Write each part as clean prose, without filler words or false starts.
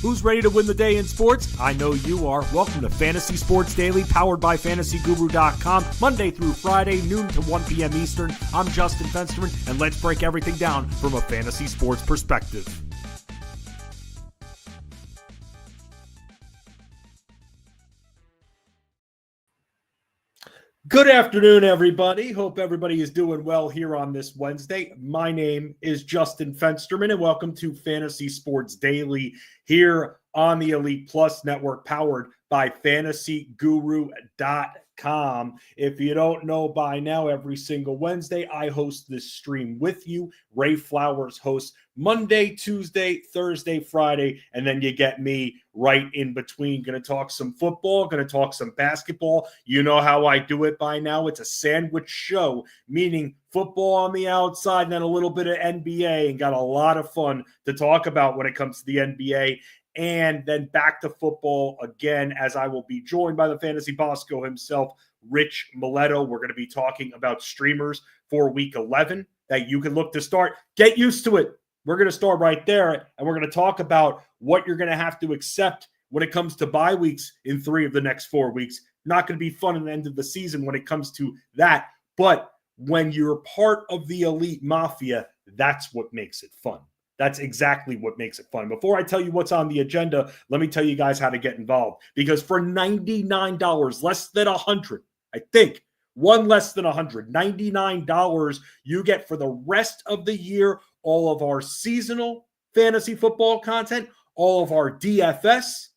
Who's ready to win the day in sports? I know you are. Welcome to Fantasy Sports Daily, powered by FantasyGuru.com, Monday through Friday, noon to 1 p.m. Eastern. I'm Justin Fensterman, and let's break everything down from a fantasy sports perspective. Good afternoon, everybody. Hope everybody is doing well here on this Wednesday. My name is Justin Fensterman, and welcome to Fantasy Sports Daily here on the Elite Plus Network, powered by FantasyGuru.com. If you don't know by now, every single Wednesday, I host this stream with you. Ray Flowers hosts Monday, Tuesday, Thursday, Friday, and then you get me right in between. Going to talk some football, going to talk some basketball. You know how I do it by now. It's a sandwich show, meaning football on the outside and then a little bit of NBA, and got a lot of fun to talk about when it comes to the NBA. And then back to football again, as I will be joined by the Fantasy Bosco himself, Rich Maletto. We're going to be talking about streamers for Week 11 that you can look to start. Get used to it. We're going to start right there, and we're going to talk about what you're going to have to accept when it comes to bye weeks in 3 of the next 4 weeks. Not going to be fun at the end of the season when it comes to that, but when you're part of the Elite Mafia, that's what makes it fun. That's exactly what makes it fun. Before I tell you what's on the agenda, let me tell you guys how to get involved. Because for $99, less than $100, I think, one less than $100, $99, you get for the rest of the year all of our seasonal fantasy football content, all of our DFS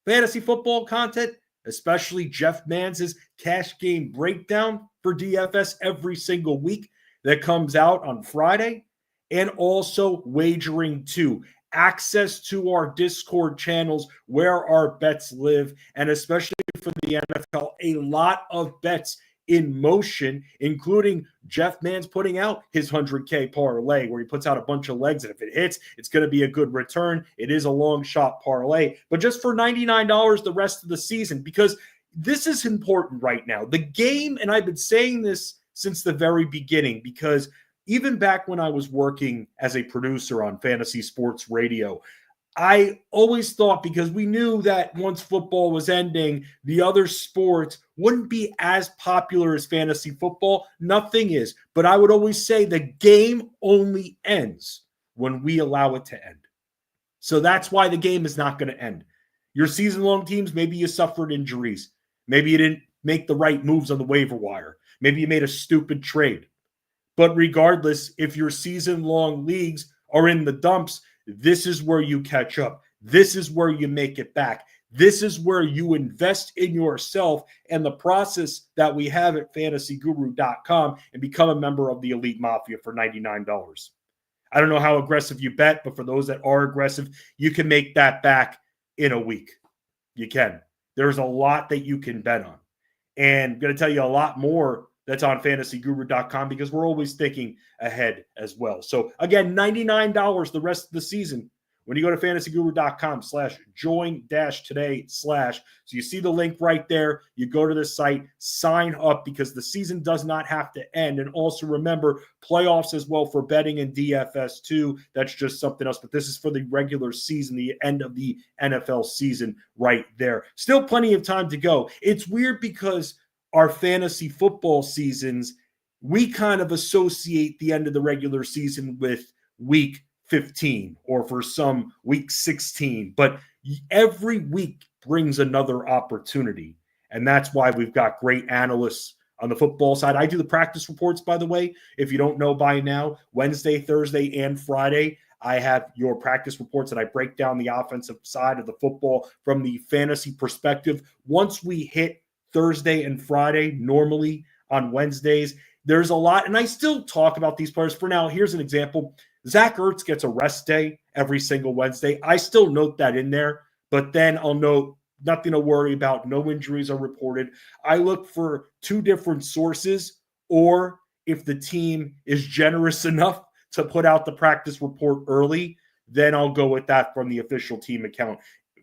fantasy football content, especially Jeff Manz's cash game breakdown for DFS every single week that comes out on Friday. And also Wagering 2, access to our Discord channels where our bets live, and especially for the NFL, a lot of bets in motion, including Jeff Mans putting out his 100K parlay where he puts out a bunch of legs, and if it hits, it's going to be a good return. It is a long shot parlay, but just for $99 the rest of the season, because this is important right now. The game, and I've been saying this since the very beginning, because even back when I was working as a producer on Fantasy Sports Radio, I always thought, because we knew that once football was ending, the other sports wouldn't be as popular as fantasy football. Nothing is. But I would always say the game only ends when we allow it to end. So that's why the game is not going to end. Your season-long teams, maybe you suffered injuries. Maybe you didn't make the right moves on the waiver wire. Maybe you made a stupid trade. But regardless, if your season-long leagues are in the dumps, this is where you catch up. This is where you make it back. This is where you invest in yourself and the process that we have at FantasyGuru.com and become a member of the Elite Mafia for $99. I don't know how aggressive you bet, but for those that are aggressive, you can make that back in a week. You can. There's a lot that you can bet on. And I'm going to tell you a lot more that's on FantasyGuru.com, because we're always thinking ahead as well. So again, $99 the rest of the season when you go to FantasyGuru.com/join-today/ so you see the link right there. You go to the site, sign up, because the season does not have to end. And also remember, playoffs as well for betting and DFS too. That's just something else. But this is for the regular season, the end of the NFL season right there. Still plenty of time to go. It's weird because our fantasy football seasons, we kind of associate the end of the regular season with week 15, or for some week 16, but every week brings another opportunity. And that's why we've got great analysts on the football side. I do the practice reports, by the way. If you don't know by now, Wednesday, Thursday, and Friday, I have your practice reports that I break down the offensive side of the football from the fantasy perspective. Once we hit Thursday and Friday, normally on Wednesdays, there's a lot, and I still talk about these players. For now, here's an example. Zach Ertz gets a rest day every single Wednesday. I still note that in there, but then I'll note nothing to worry about. No injuries are reported. I look for 2 different sources, or if the team is generous enough to put out the practice report early, then I'll go with that from the official team account.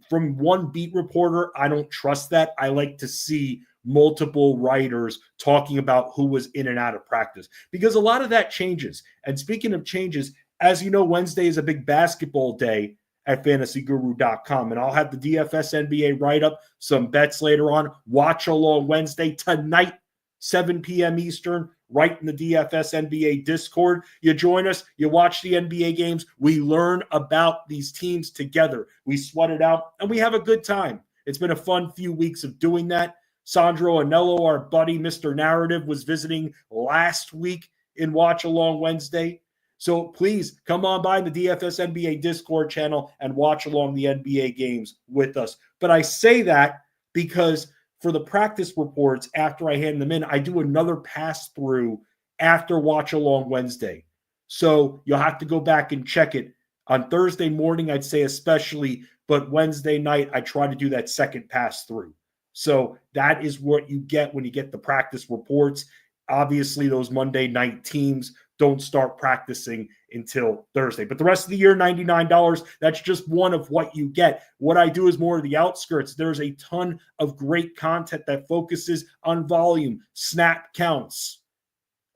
From one beat reporter, I don't trust that. I like to see multiple writers talking about who was in and out of practice, because a lot of that changes. And speaking of changes, as you know, Wednesday is a big basketball day at fantasyguru.com. And I'll have the DFS NBA write-up, some bets later on. Watch along Wednesday tonight, 7 p.m. Eastern, right in the DFS NBA Discord. You join us, you watch the NBA games. We learn about these teams together. We sweat it out, and we have a good time. It's been a fun few weeks of doing that. Sandro Anello, our buddy, Mr. Narrative, was visiting last week in Watch Along Wednesday. So please come on by the DFS NBA Discord channel and watch along the NBA games with us. But I say that because for the practice reports, after I hand them in, I do another pass through after Watch Along Wednesday. So you'll have to go back and check it. On Thursday morning, I'd say especially, but Wednesday night, I try to do that second pass through. So that is what you get when you get the practice reports. Obviously, those Monday night teams don't start practicing until Thursday. But the rest of the year, $99, that's just one of what you get. What I do is more of the outskirts. There's a ton of great content that focuses on volume, snap counts.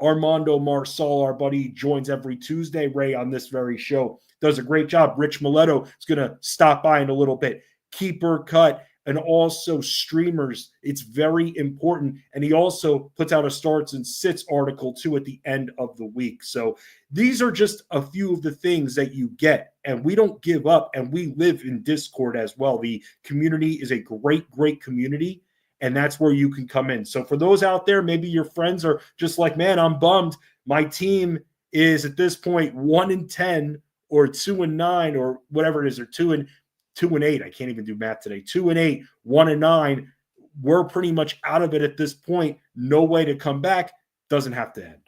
Armando Marsal, our buddy, joins every Tuesday. Ray on this very show does a great job. Rich Maletto is going to stop by in a little bit. Keeper Cut, and also streamers. It's very important. And he also puts out a starts and sits article too at the end of the week. So these are just a few of the things that you get. And we don't give up, and we live in Discord as well. The community is a great, great community. And that's where you can come in. So for those out there, maybe your friends are just like, man, I'm bummed. My team is at this point 1-10 or 2-9 or whatever it is, or 2-8. I can't even do math today. 2-8, 1-9. We're pretty much out of it at this point. No way to come back. Doesn't have to end.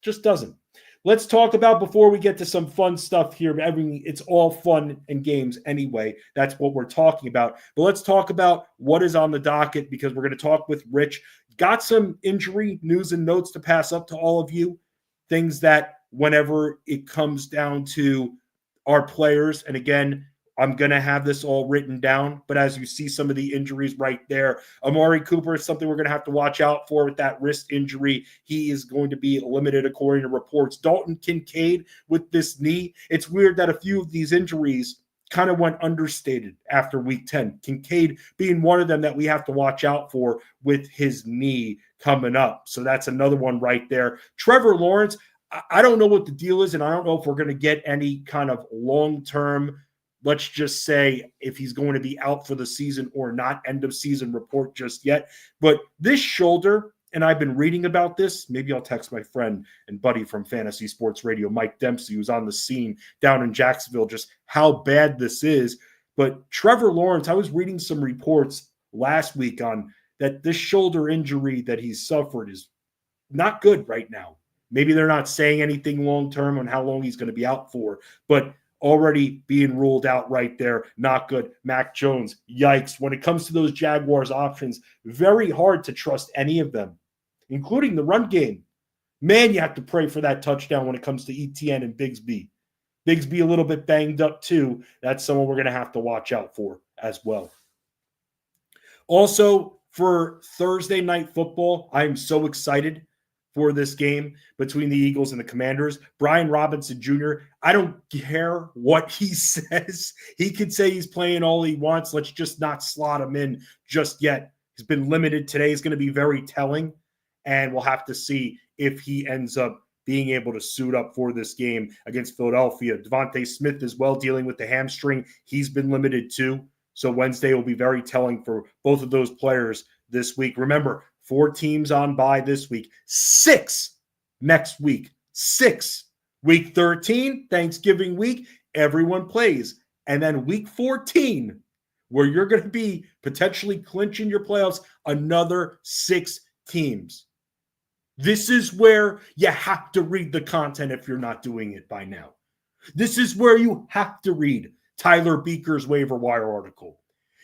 Just doesn't. Let's talk about, before we get to some fun stuff here. It's all fun and games anyway. That's what we're talking about. But let's talk about what is on the docket, because we're going to talk with Rich. Got some injury news and notes to pass up to all of you. Things that whenever it comes down to our players, and again, I'm going to have this all written down, but as you see some of the injuries right there, Amari Cooper is something we're going to have to watch out for with that wrist injury. He is going to be limited according to reports. Dalton Kincaid with this knee. It's weird that a few of these injuries kind of went understated after week 10. Kincaid being one of them that we have to watch out for with his knee coming up. So that's another one right there. Trevor Lawrence, I don't know what the deal is, and I don't know if we're going to get any kind of long-term, let's just say, if he's going to be out for the season or not, end of season report just yet. But this shoulder, and I've been reading about this, maybe I'll text my friend and buddy from Fantasy Sports Radio, Mike Dempsey, who's on the scene down in Jacksonville, just how bad this is. But Trevor Lawrence, I was reading some reports last week on that this shoulder injury that he's suffered is not good right now. Maybe they're not saying anything long-term on how long he's going to be out for, but already being ruled out right there. Not good. Mac Jones, yikes. When it comes to those Jaguars options, very hard to trust any of them, including the run game. Man, you have to pray for that touchdown when it comes to ETN and Bigsby. Bigsby a little bit banged up too. That's someone we're going to have to watch out for as well. Also, for Thursday Night Football, I am so excited for this game between the Eagles and the Commanders. Brian Robinson Jr., I don't care what he says. He could say he's playing all he wants. Let's just not slot him in just yet. He's been limited. Today is going to be very telling, and we'll have to see if he ends up being able to suit up for this game against Philadelphia. Devontae Smith as well, dealing with the hamstring. He's been limited too. So Wednesday will be very telling for both of those players this week. Remember, 4 teams on bye this week, 6 next week, 6. Week 13, Thanksgiving week, everyone plays. And then week 14, where you're going to be potentially clinching your playoffs, another 6 teams. This is where you have to read the content if you're not doing it by now. This is where you have to read Tyler Beaker's waiver wire article.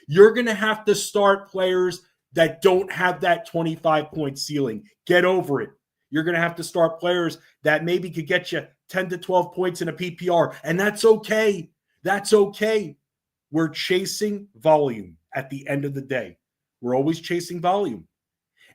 You're going to have to start players that don't have that 25-point ceiling. Get over it. You're going to have to start players that maybe could get you 10 to 12 points in a PPR, and that's okay. That's okay. We're chasing volume at the end of the day. We're always chasing volume.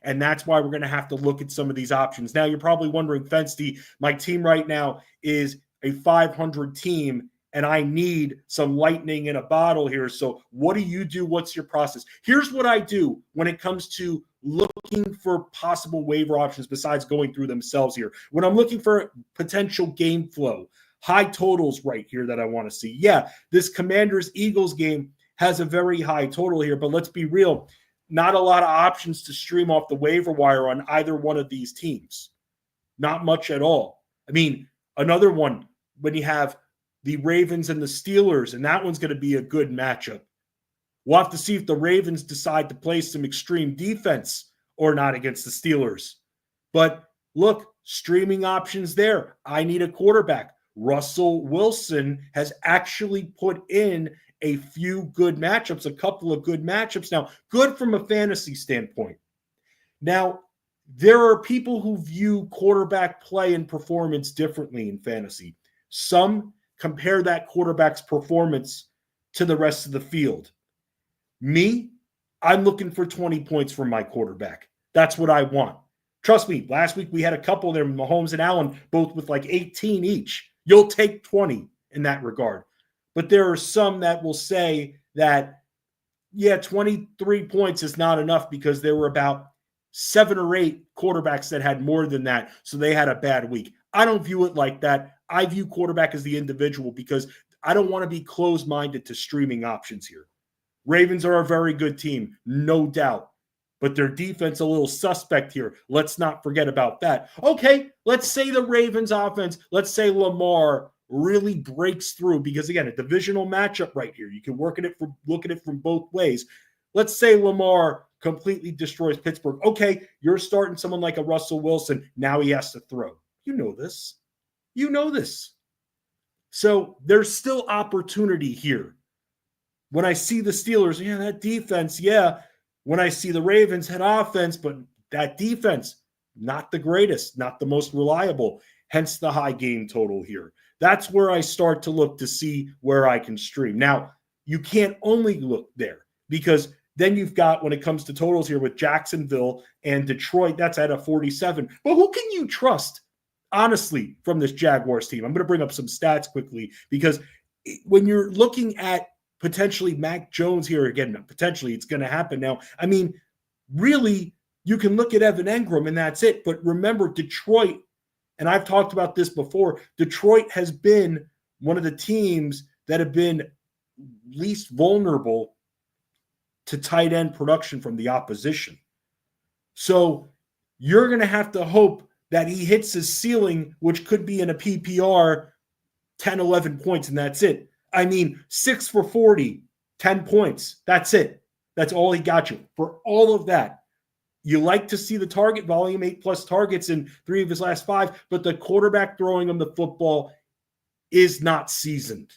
And that's why we're going to have to look at some of these options. Now, you're probably wondering, Fensty, my team right now is a 500 team, and I need some lightning in a bottle here. So what do you do? What's your process? Here's what I do when it comes to looking for possible waiver options besides going through themselves here. When I'm looking for potential game flow, high totals right here that I want to see. Yeah, this Commanders-Eagles game has a very high total here, but let's be real. Not a lot of options to stream off the waiver wire on either one of these teams. Not much at all. I mean, another one when you have the Ravens and the Steelers, and that one's going to be a good matchup. We'll have to see if the Ravens decide to play some extreme defense or not against the Steelers. But look, streaming options there. I need a quarterback. Russell Wilson has actually put in a few good matchups, a couple of good matchups. Now, good from a fantasy standpoint. Now, there are people who view quarterback play and performance differently in fantasy. Some compare that quarterback's performance to the rest of the field. Me, I'm looking for 20 points from my quarterback. That's what I want. Trust me, last week we had a couple there, Mahomes and Allen, both with like 18 each. You'll take 20 in that regard. But there are some that will say that, yeah, 23 points is not enough because there were about 7 or 8 quarterbacks that had more than that, so they had a bad week. I don't view it like that. I view quarterback as the individual because I don't want to be closed-minded to streaming options here. Ravens are a very good team, no doubt, but their defense a little suspect here. Let's not forget about that. Okay, let's say the Ravens offense, let's say Lamar really breaks through because, again, a divisional matchup right here. You can look at it from both ways. Let's say Lamar completely destroys Pittsburgh. Okay, you're starting someone like a Russell Wilson. Now he has to throw. You know this. You know this. So there's still opportunity here. When I see the Steelers, yeah, that defense, yeah. When I see the Ravens had offense, but that defense, not the greatest, not the most reliable, hence the high game total here. That's where I start to look to see where I can stream. Now, you can't only look there because then you've got, when it comes to totals here with Jacksonville and Detroit, that's at a 47. But who can you trust, honestly, from this Jaguars team? I'm going to bring up some stats quickly because when you're looking at potentially Mac Jones here, again, potentially it's going to happen now. I mean, really, you can look at Evan Engram and that's it. But remember, Detroit, and I've talked about this before, Detroit has been one of the teams that have been least vulnerable to tight end production from the opposition. So you're going to have to hope that he hits his ceiling, which could be in a PPR 10, 11 points, and that's it. I mean, 6 for 40, 10 points. That's it. That's all he got you. For all of that, you like to see the target volume, 8+ targets in 3 of his last 5, but the quarterback throwing him the football is not seasoned.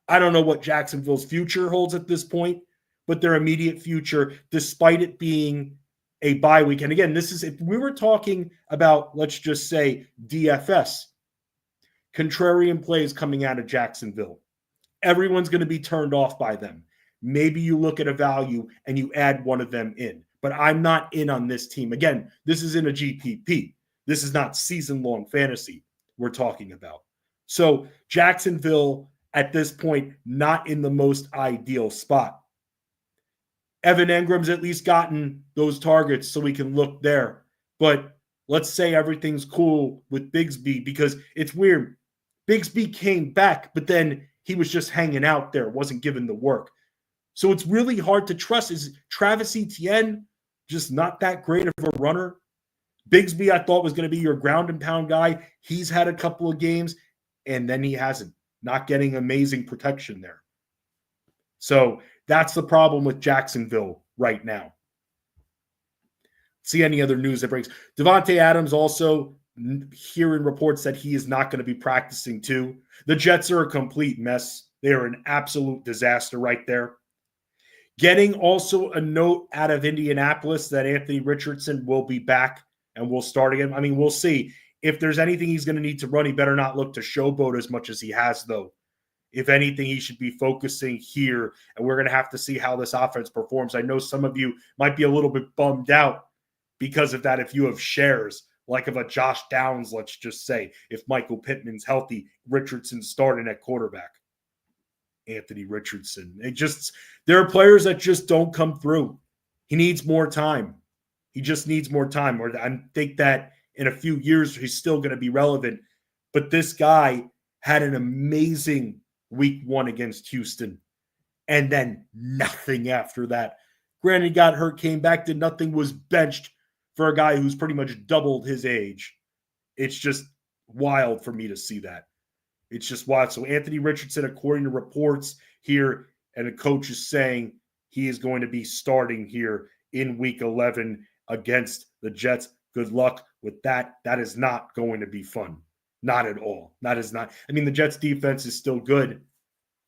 I don't know what Jacksonville's future holds at this point, but their immediate future, despite it being a bye week. And again, this is, if we were talking about, let's just say, DFS, contrarian plays coming out of Jacksonville. Everyone's going to be turned off by them. Maybe you look at a value and you add one of them in. But I'm not in on this team. Again, this is in a GPP. This is not season-long fantasy we're talking about. So Jacksonville, at this point, not in the most ideal spot. Evan Engram's at least gotten those targets so we can look there. But let's say everything's cool with Bigsby because it's weird. Bigsby came back, but then he was just hanging out there, wasn't given the work. So it's really hard to trust. Is Travis Etienne just not that great of a runner? Bigsby, I thought, was going to be your ground and pound guy. He's had a couple of games, and then he hasn't. Not getting amazing protection there. So that's the problem with Jacksonville right now. See any other news that breaks. Devontae Adams also hearing reports that he is not going to be practicing too. The Jets are a complete mess. They are an absolute disaster right there. Getting also a note out of Indianapolis that Anthony Richardson will be back and will start again. I mean, we'll see. If there's anything he's going to need to run, he better not look to showboat as much as he has, though. If anything, he should be focusing here, and we're going to have to see how this offense performs. I know some of you might be a little bit bummed out because of that if you have shares like of a Josh Downs, let's just say, if Michael Pittman's healthy, Richardson starting at quarterback. Anthony Richardson. There are players that just don't come through. He needs more time. He just needs more time. Or I think that in a few years, he's still going to be relevant. But this guy had an amazing week 1 against Houston. And then nothing after that. Granted, he got hurt, came back, did nothing, was benched for a guy who's pretty much doubled his age. It's just wild for me to see that. It's just wild. So Anthony Richardson, according to reports here, and a coach is saying he is going to be starting here in week 11 against the Jets. Good luck with that. That is not going to be fun. Not at all. That is not. I mean, the Jets defense is still good.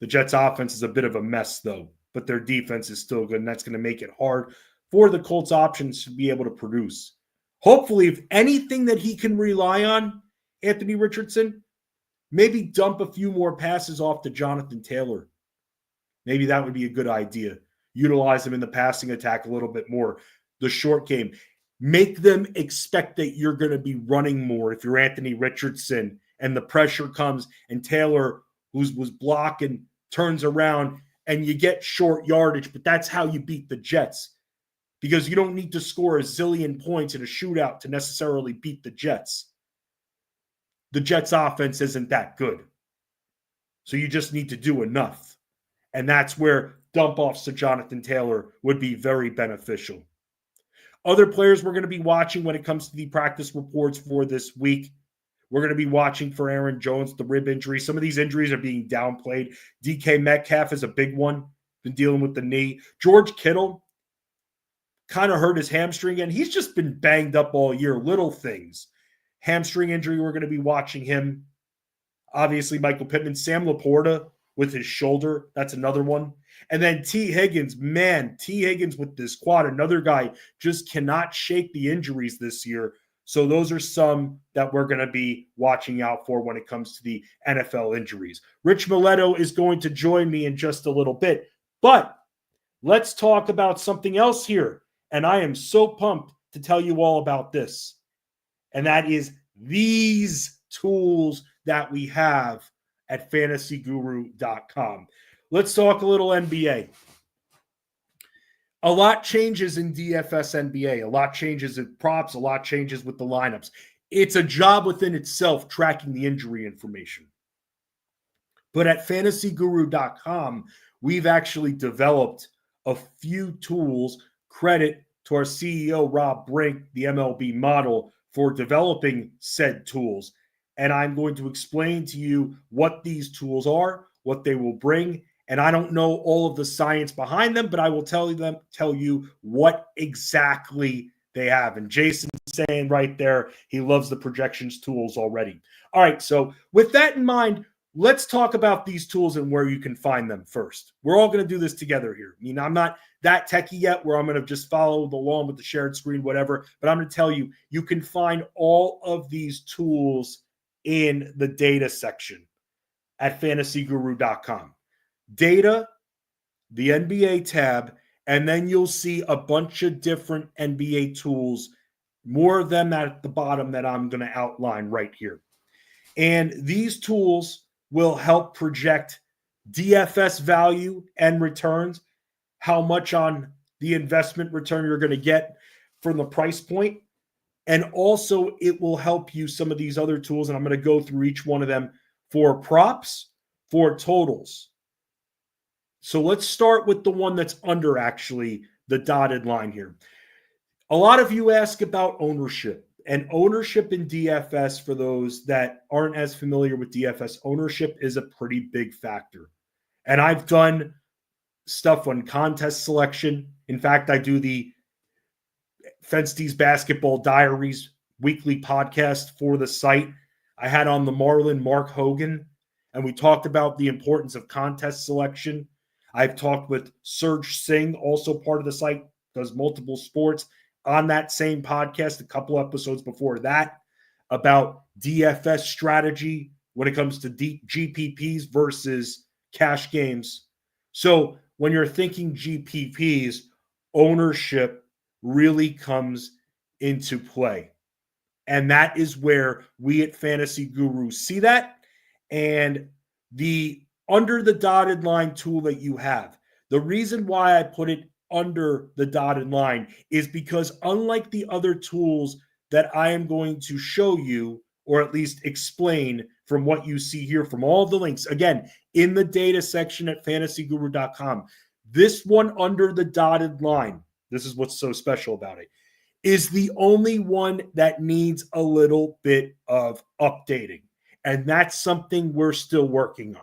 The Jets offense is a bit of a mess, though, but their defense is still good, and that's going to make it hard for the Colts options to be able to produce. Hopefully, if anything that he can rely on, Anthony Richardson, maybe dump a few more passes off to Jonathan Taylor. Maybe that would be a good idea. Utilize him in the passing attack a little bit more. The short game. Make them expect that you're going to be running more if you're Anthony Richardson and the pressure comes and Taylor, who was blocking, turns around and you get short yardage. But that's how you beat the Jets, because you don't need to score a zillion points in a shootout to necessarily beat the Jets. The Jets offense isn't that good. So you just need to do enough. And that's where dump-offs to Jonathan Taylor would be very beneficial. Other players we're going to be watching when it comes to the practice reports for this week. We're going to be watching for Aaron Jones, the rib injury. Some of these injuries are being downplayed. DK Metcalf is a big one. Been dealing with the knee. George Kittle kind of hurt his hamstring, and he's just been banged up all year. Little things. Hamstring injury, we're going to be watching him. Obviously, Michael Pittman. Sam Laporta with his shoulder. That's another one. And then T. Higgins. Man, T. Higgins with this quad. Another guy just cannot shake the injuries this year. So those are some that we're going to be watching out for when it comes to the NFL injuries. Rich Maletto is going to join me in just a little bit. But let's talk about something else here. And I am so pumped to tell you all about this. And that is these tools that we have at fantasyguru.com. Let's talk a little NBA. A lot changes in DFS NBA. A lot changes in props. A lot changes with the lineups. It's a job within itself tracking the injury information. But at fantasyguru.com, we've actually developed a few tools. Credit to our CEO, Rob Brink, the MLB model, for developing said tools. And I'm going to explain to you what these tools are, what they will bring. And I don't know all of the science behind them, but I will tell you what exactly they have. And Jason's saying right there, he loves the projections tools already. All right, so with that in mind, let's talk about these tools and where you can find them first. We're all going to do this together here. I mean, I'm not that techie yet where I'm going to just follow along with the shared screen, whatever. But I'm going to tell you, you can find all of these tools in the data section at fantasyguru.com. Data, the NBA tab, and then you'll see a bunch of different NBA tools, more of them at the bottom that I'm going to outline right here. And these tools will help project DFS value and returns, how much on the investment return you're going to get from the price point. And also it will help you some of these other tools, and I'm going to go through each one of them for props, for totals. So let's start with the one that's under actually the dotted line here. A lot of you ask about ownership. And ownership in DFS, for those that aren't as familiar with DFS, ownership is a pretty big factor. And I've done stuff on contest selection. In fact, I do the Fenste's Basketball Diaries weekly podcast for the site. I had on the Marlin Mark Hogan, and we talked about the importance of contest selection. I've talked with Serge Singh, also part of the site, does multiple sports, on that same podcast a couple episodes before that about DFS strategy when it comes to GPPs versus cash games. So when you're thinking GPPs, ownership really comes into play. And that is where we at Fantasy Guru see that. And the under the dotted line tool that you have, the reason why I put it under the dotted line is because unlike the other tools that I am going to show you, or at least explain from what you see here from all the links, again, in the data section at fantasyguru.com, this one under the dotted line, this is what's so special about it, is the only one that needs a little bit of updating. And that's something we're still working on.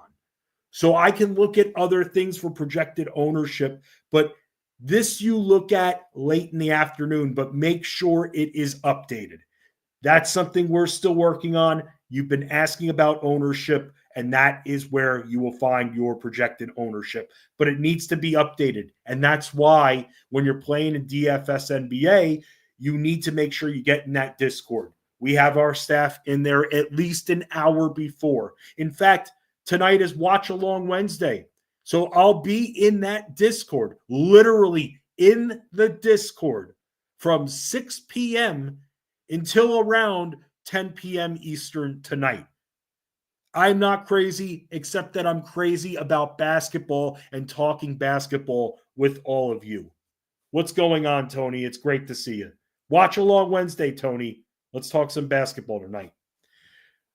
So I can look at other things for projected ownership, but this you look at late in the afternoon, but make sure it is updated. That's something we're still working on. You've been asking about ownership, and that is where you will find your projected ownership. But it needs to be updated. And that's why when you're playing in DFS NBA, you need to make sure you get in that Discord. We have our staff in there at least an hour before. In fact, tonight is Watch Along Wednesday. So I'll be in that Discord, literally in the Discord from 6 p.m. until around 10 p.m. Eastern tonight. I'm not crazy, except that I'm crazy about basketball and talking basketball with all of you. What's going on, Tony? It's great to see you. Watch Along Wednesday, Tony. Let's talk some basketball tonight.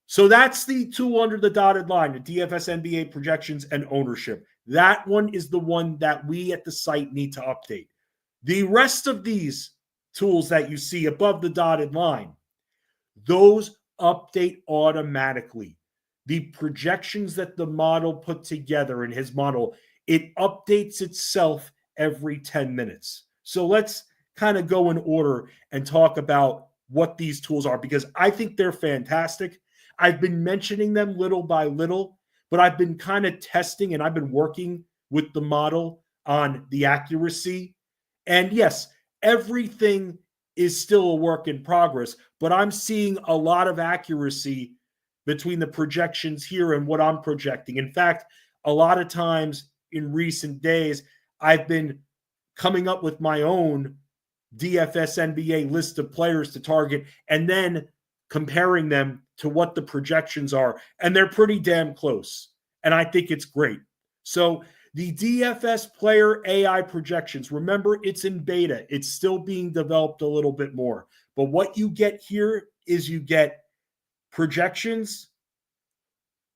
So that's the two under the dotted line, the DFS NBA projections and ownership. That one is the one that we at the site need to update. The rest of these tools that you see above the dotted line, those update automatically. The projections that the model put together in his model, it updates itself every 10 minutes. So let's kind of go in order and talk about what these tools are, because I think they're fantastic. I've been mentioning them little by little, but I've been kind of testing and I've been working with the model on the accuracy. And yes, everything is still a work in progress, but I'm seeing a lot of accuracy between the projections here and what I'm projecting. In fact, a lot of times in recent days, I've been coming up with my own DFS NBA list of players to target and then comparing them to what the projections are. And they're pretty damn close. And I think it's great. So the DFS player AI projections, remember, it's in beta. It's still being developed a little bit more. But what you get here is you get projections,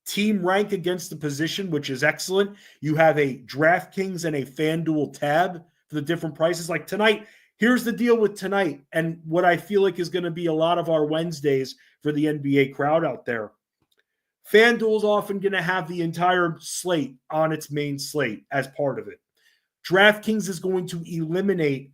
team rank against the position, which is excellent. You have a DraftKings and a FanDuel tab for the different prices. Like tonight, here's the deal with tonight and what I feel like is going to be a lot of our Wednesdays for the NBA crowd out there. FanDuel's often going to have the entire slate on its main slate as part of it. DraftKings is going to eliminate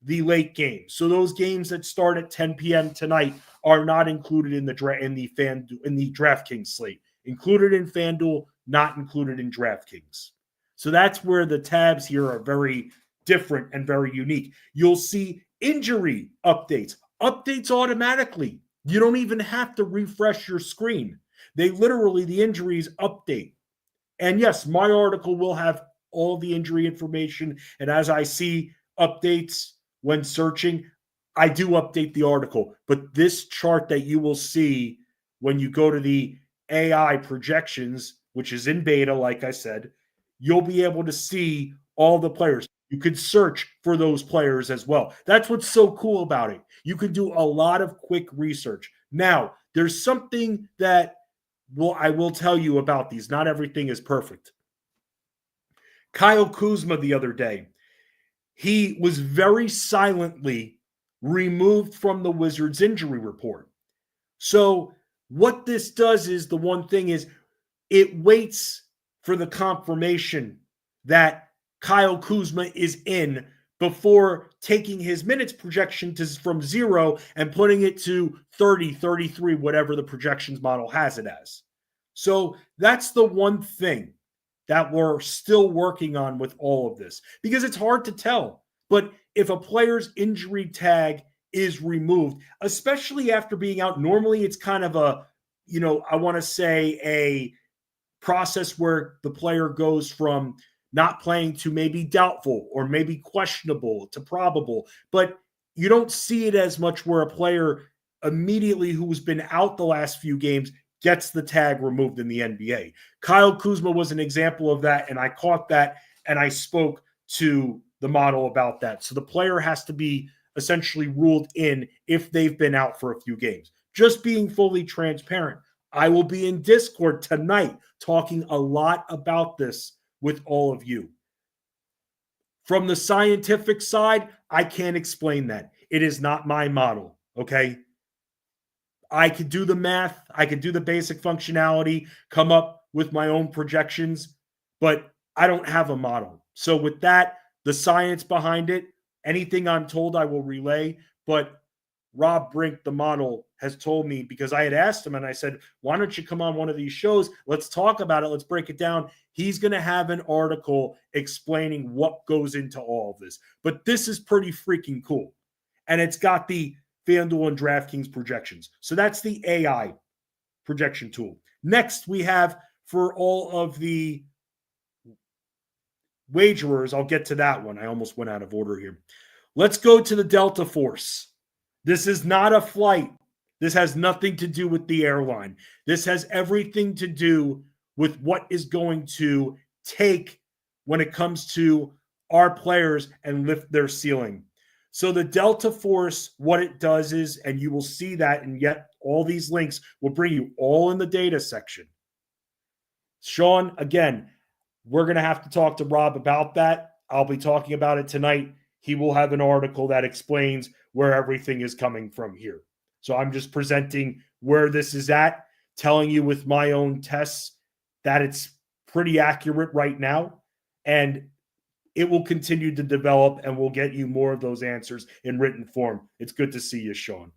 the late games. So those games that start at 10 p.m. tonight are not included in the DraftKings slate. Included in FanDuel, not included in DraftKings. So that's where the tabs here are very different and very unique. You'll see injury updates automatically. You don't even have to refresh your screen. They literally, the injuries update. And yes, my article will have all the injury information. And as I see updates when searching, I do update the article. But this chart that you will see when you go to the AI projections, which is in beta, like I said, you'll be able to see all the players. You could search for those players as well. That's what's so cool about it. You can do a lot of quick research. Now, there's something that I will tell you about these. Not everything is perfect. Kyle Kuzma the other day, he was very silently removed from the Wizards injury report. So what this does is, the one thing is, it waits for the confirmation that Kyle Kuzma is in before taking his minutes projection from 0 and putting it to 30, 33, whatever the projections model has it as. So that's the one thing that we're still working on with all of this, because it's hard to tell. But if a player's injury tag is removed, especially after being out, normally it's kind of a, I want to say a process where the player goes from not playing to maybe doubtful or maybe questionable to probable, but you don't see it as much where a player immediately who's been out the last few games gets the tag removed in the NBA. Kyle Kuzma was an example of that, and I caught that, and I spoke to the model about that. So the player has to be essentially ruled in if they've been out for a few games. Just being fully transparent. I will be in Discord tonight talking a lot about this with all of you. From the scientific side, I can't explain that. It is not my model, okay? I could do the math. I could do the basic functionality, come up with my own projections, but I don't have a model. So with that, the science behind it, anything I'm told I will relay. But Rob Brink, the model, has told me, because I had asked him and I said, why don't you come on one of these shows? Let's talk about it. Let's break it down. He's going to have an article explaining what goes into all of this. But this is pretty freaking cool. And it's got the FanDuel and DraftKings projections. So that's the AI projection tool. Next, we have for all of the wagerers, I'll get to that one. I almost went out of order here. Let's go to the Delta Force. This is not a flight. This has nothing to do with the airline. This has everything to do with what is going to take when it comes to our players and lift their ceiling. So the Delta Force, what it does is, and you will see that, and yet all these links will bring you all in the data section. Sean, again, we're going to have to talk to Rob about that. I'll be talking about it tonight. He will have an article that explains where everything is coming from here. So I'm just presenting where this is at, telling you with my own tests that it's pretty accurate right now. And it will continue to develop, and we'll get you more of those answers in written form. It's good to see you, Sean.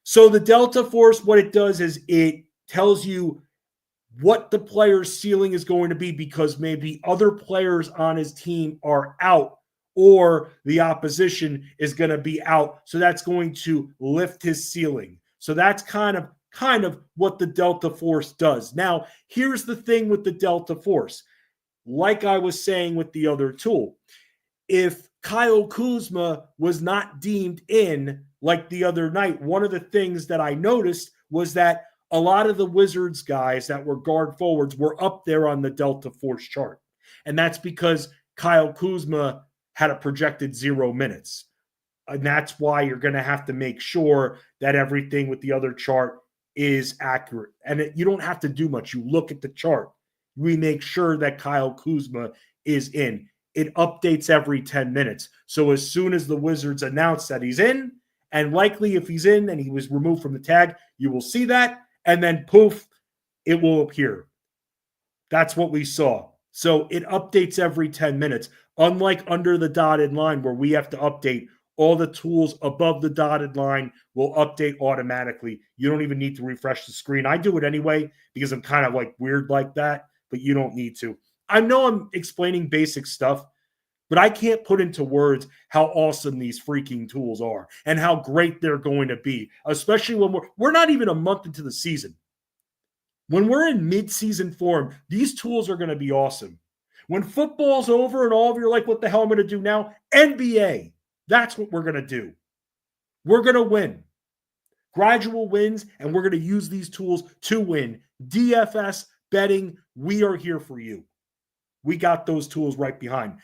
So the Delta Force, what it does is it tells you what the player's ceiling is going to be, because maybe other players on his team are out or the opposition is going to be out. So that's going to lift his ceiling. So that's kind of what the Delta Force does. Now, here's the thing with the Delta Force. Like I was saying with the other tool, if Kyle Kuzma was not deemed in like the other night, one of the things that I noticed was that a lot of the Wizards guys that were guard forwards were up there on the Delta Force chart. And that's because Kyle Kuzma had a projected 0 minutes. And that's why you're going to have to make sure that everything with the other chart is accurate. And you don't have to do much. You look at the chart. We make sure that Kyle Kuzma is in. It updates every 10 minutes. So as soon as the Wizards announce that he's in, and likely if he's in and he was removed from the tag, you will see that. And then poof, it will appear. That's what we saw. So it updates every 10 minutes. Unlike under the dotted line where we have to update, all the tools above the dotted line will update automatically. You don't even need to refresh the screen. I do it anyway because I'm kind of like weird like that, but you don't need to. I know I'm explaining basic stuff, but I can't put into words how awesome these freaking tools are and how great they're going to be, especially when we're not even a month into the season. When we're in mid-season form, these tools are going to be awesome. When football's over and all of you are like, what the hell am I going to do now? NBA. That's what we're going to do. We're going to win. Gradual wins, and we're going to use these tools to win. DFS, betting, we are here for you. We got those tools right behind.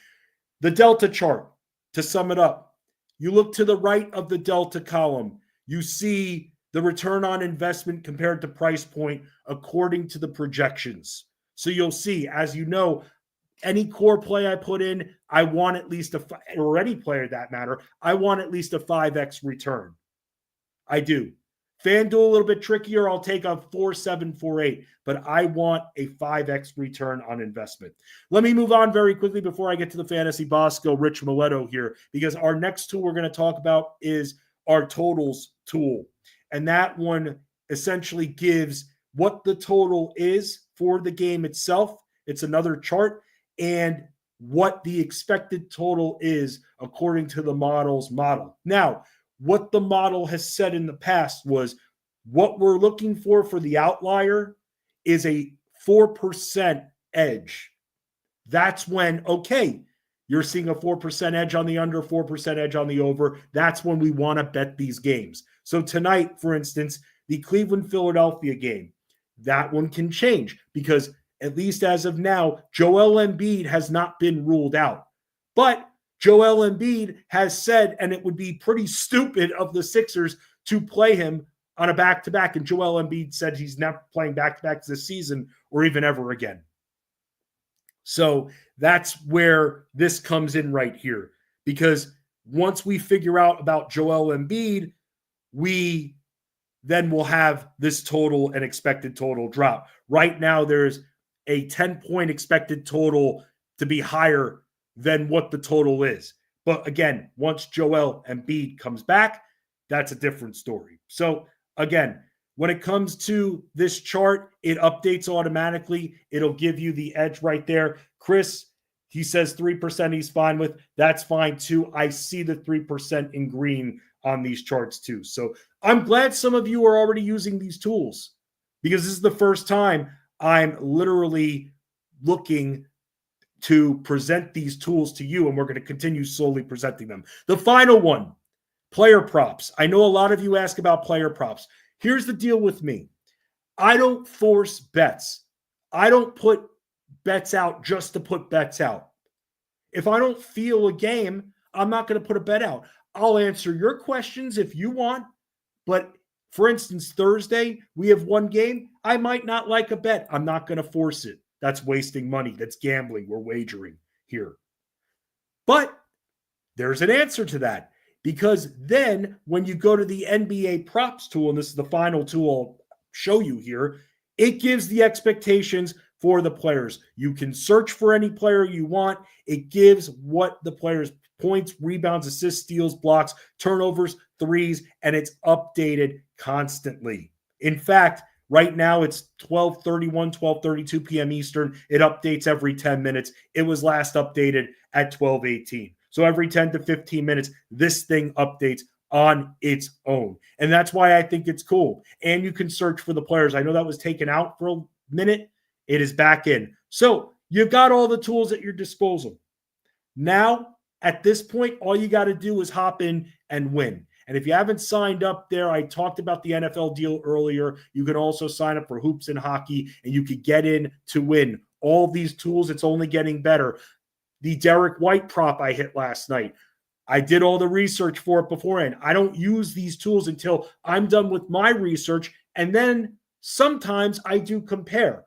The Delta chart, to sum it up, you look to the right of the Delta column. You see the return on investment compared to price point according to the projections. So you'll see, as you know, any core play I put in, I want at least or any player that matter, I want at least a 5x return. I do. FanDuel a little bit trickier. I'll take a 4.7, 4.8, but I want a 5x return on investment. Let me move on very quickly before I get to the Fantasy Bosco, Rich Maletto here, because our next tool we're going to talk about is our totals tool. And that one essentially gives what the total is for the game itself. It's another chart, and what the expected total is according to the model's model. Now, what the model has said in the past was what we're looking for the outlier is a 4% edge. That's when, okay, You're seeing a 4% edge on the under, 4% edge on the over. That's when we want to bet these games. So tonight, for instance, the Cleveland-Philadelphia game, that one can change because at least as of now, Joel Embiid has not been ruled out. But Joel Embiid has said, and it would be pretty stupid of the Sixers to play him on a back-to-back. And Joel Embiid said he's not playing back-to-backs this season or even ever again. So that's where this comes in right here. Because once we figure out about Joel Embiid, we then will have this total and expected total drop. Right now, there's a 10-point expected total to be higher than what the total is. But again, once Joel Embiid comes back, that's a different story. So again, when it comes to this chart, it updates automatically. It'll give you the edge right there. Chris, he says 3% he's fine with. That's fine too. I see the 3% in green on these charts too. So I'm glad some of you are already using these tools because this is the first time I'm literally looking to present these tools to you, and we're going to continue slowly presenting them. The final one, player props. I know a lot of you ask about player props. Here's the deal with me. I don't force bets. I don't put bets out just to put bets out. If I don't feel a game, I'm not going to put a bet out. I'll answer your questions if you want. But for instance, Thursday, we have one game. I might not like a bet. I'm not going to force it. That's wasting money. That's gambling. We're wagering here. But there's an answer to that. Because then when you go to the NBA props tool, and this is the final tool I'll show you here, it gives the expectations for the players. You can search for any player you want. It gives what the player's points, rebounds, assists, steals, blocks, turnovers, threes, and it's updated constantly. In fact, right now it's 12:31, 12:32 p.m. Eastern. It updates every 10 minutes. It was last updated at 12:18. So every 10 to 15 minutes, this thing updates on its own. And that's why I think it's cool. And you can search for the players. I know that was taken out for a minute. It is back in. So you've got all the tools at your disposal. Now, at this point, all you got to do is hop in and win. And if you haven't signed up there, I talked about the NFL deal earlier. You can also sign up for Hoops and Hockey, and you could get in to win. All these tools, it's only getting better. The Derek White prop I hit last night, I did all the research for it beforehand. I don't use these tools until I'm done with my research, and then sometimes I do compare.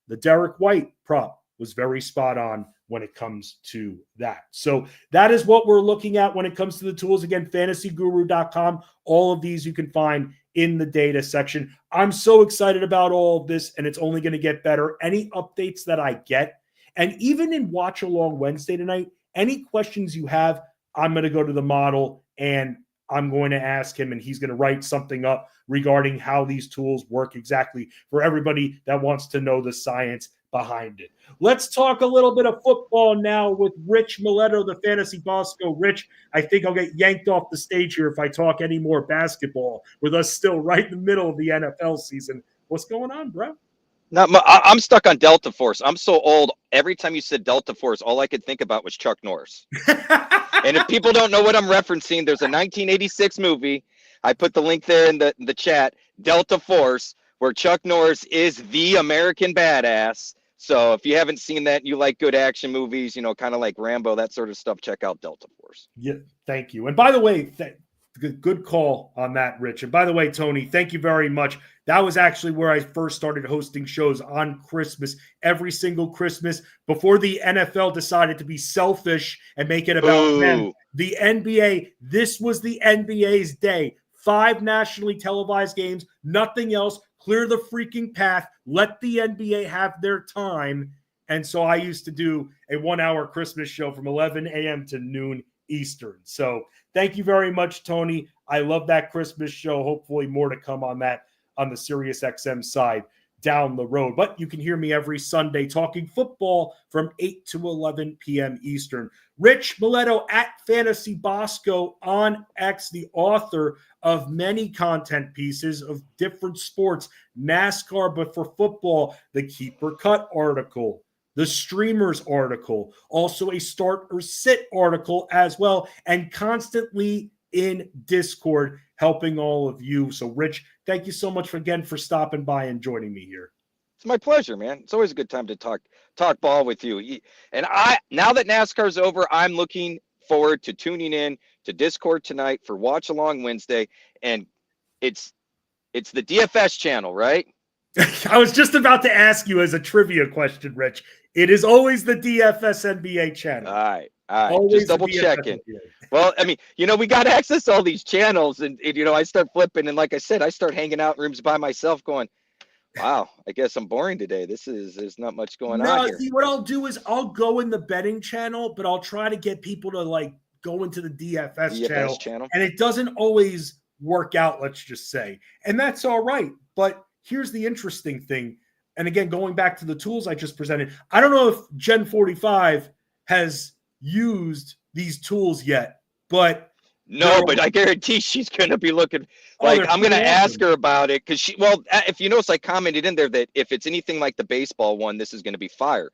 The Derek White prop was very spot on when it comes to that. So that is what we're looking at when it comes to the tools. Again, fantasyguru.com. All of these you can find in the data section. I'm so excited about all of this, and it's only going to get better. Any updates that I get, and even in Watch Along Wednesday tonight, any questions you have, I'm going to go to the model and I'm going to ask him, and he's going to write something up regarding how these tools work exactly for everybody that wants to know the science behind it. Let's talk a little bit of football now with Rich Maletto, the Fantasy Bosco. Rich, I think I'll get yanked off the stage here if I talk any more basketball with us still right in the middle of the NFL season. What's going on, bro? I'm stuck on Delta Force. I'm so old. Every time you said Delta Force, all I could think about was Chuck Norris. And if people don't know what I'm referencing, there's a 1986 movie. I put the link there in the chat, Delta Force, where Chuck Norris is the American badass. So if you haven't seen that, you like good action movies, kind of like Rambo, that sort of stuff, check out Delta Force. Yeah, thank you. And by the way, good call on that, Rich. And by the way, Tony, thank you very much. That was actually where I first started hosting shows on Christmas, every single Christmas, before the NFL decided to be selfish and make it about them. The NBA, this was the NBA's day. 5 nationally televised games, nothing else. Clear the freaking path. Let the NBA have their time. And so I used to do a 1-hour Christmas show from 11 a.m. to noon Eastern. So thank you very much, Tony. I love that Christmas show. Hopefully more to come on that on the SiriusXM side down the road. But you can hear me every Sunday talking football from 8 to 11 p.m. Eastern. Rich Maletto at Fantasy Bosco on X, the author of many content pieces of different sports, NASCAR, but for football, the Keeper Cut article, the streamers article, also a start or sit article as well, and constantly in Discord helping all of you. So Rich, thank you so much again for stopping by and joining me here. It's my pleasure, man. It's always a good time to talk ball with you. And now that NASCAR's over, I'm looking forward to tuning in to Discord tonight for Watch Along Wednesday. And it's the DFS channel, right? I was just about to ask you as a trivia question, Rich. It is always the DFS NBA channel. All right. Just double checking. Well, I mean, we got to access all these channels, and I start flipping, and like I said, I start hanging out in rooms by myself going, wow, I guess I'm boring today. There's not much going on here. See, what I'll do is I'll go in the betting channel, but I'll try to get people to go into the DFS channel. And it doesn't always work out, let's just say. And that's all right. But here's the interesting thing. And again, going back to the tools I just presented, I don't know if Gen 45 has used these tools yet, but no, but I guarantee she's going to be looking I'm going to ask her about it because if you notice, I commented in there that if it's anything like the baseball one, this is going to be fire.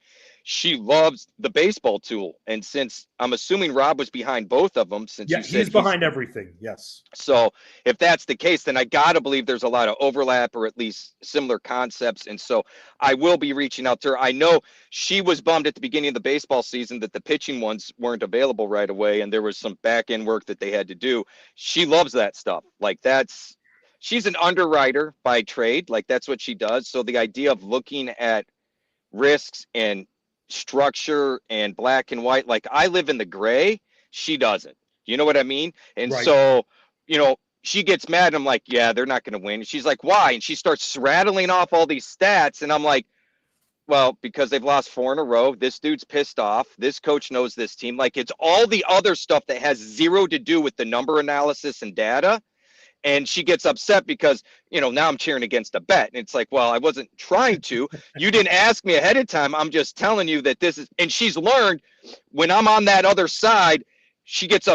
She loves the baseball tool. And since I'm assuming Rob was behind both of them, since you said he's behind everything. Yes. So if that's the case, then I got to believe there's a lot of overlap or at least similar concepts. And so I will be reaching out to her. I know she was bummed at the beginning of the baseball season that the pitching ones weren't available right away. And there was some back end work that they had to do. She loves that stuff. She's an underwriter by trade. That's what she does. So the idea of looking at risks and structure and black and white, I live in the gray, she doesn't. You know what I mean? And right. So, she gets mad and I'm like, yeah, they're not going to win. And she's like, why? And she starts rattling off all these stats. And I'm like, well, because they've lost 4 in a row. This dude's pissed off. This coach knows this team. It's all the other stuff that has zero to do with the number analysis and data. And she gets upset because, now I'm cheering against a bet. And it's like, well, I wasn't trying to. You didn't ask me ahead of time. I'm just telling you that this is, and she's learned when I'm on that other side, she gets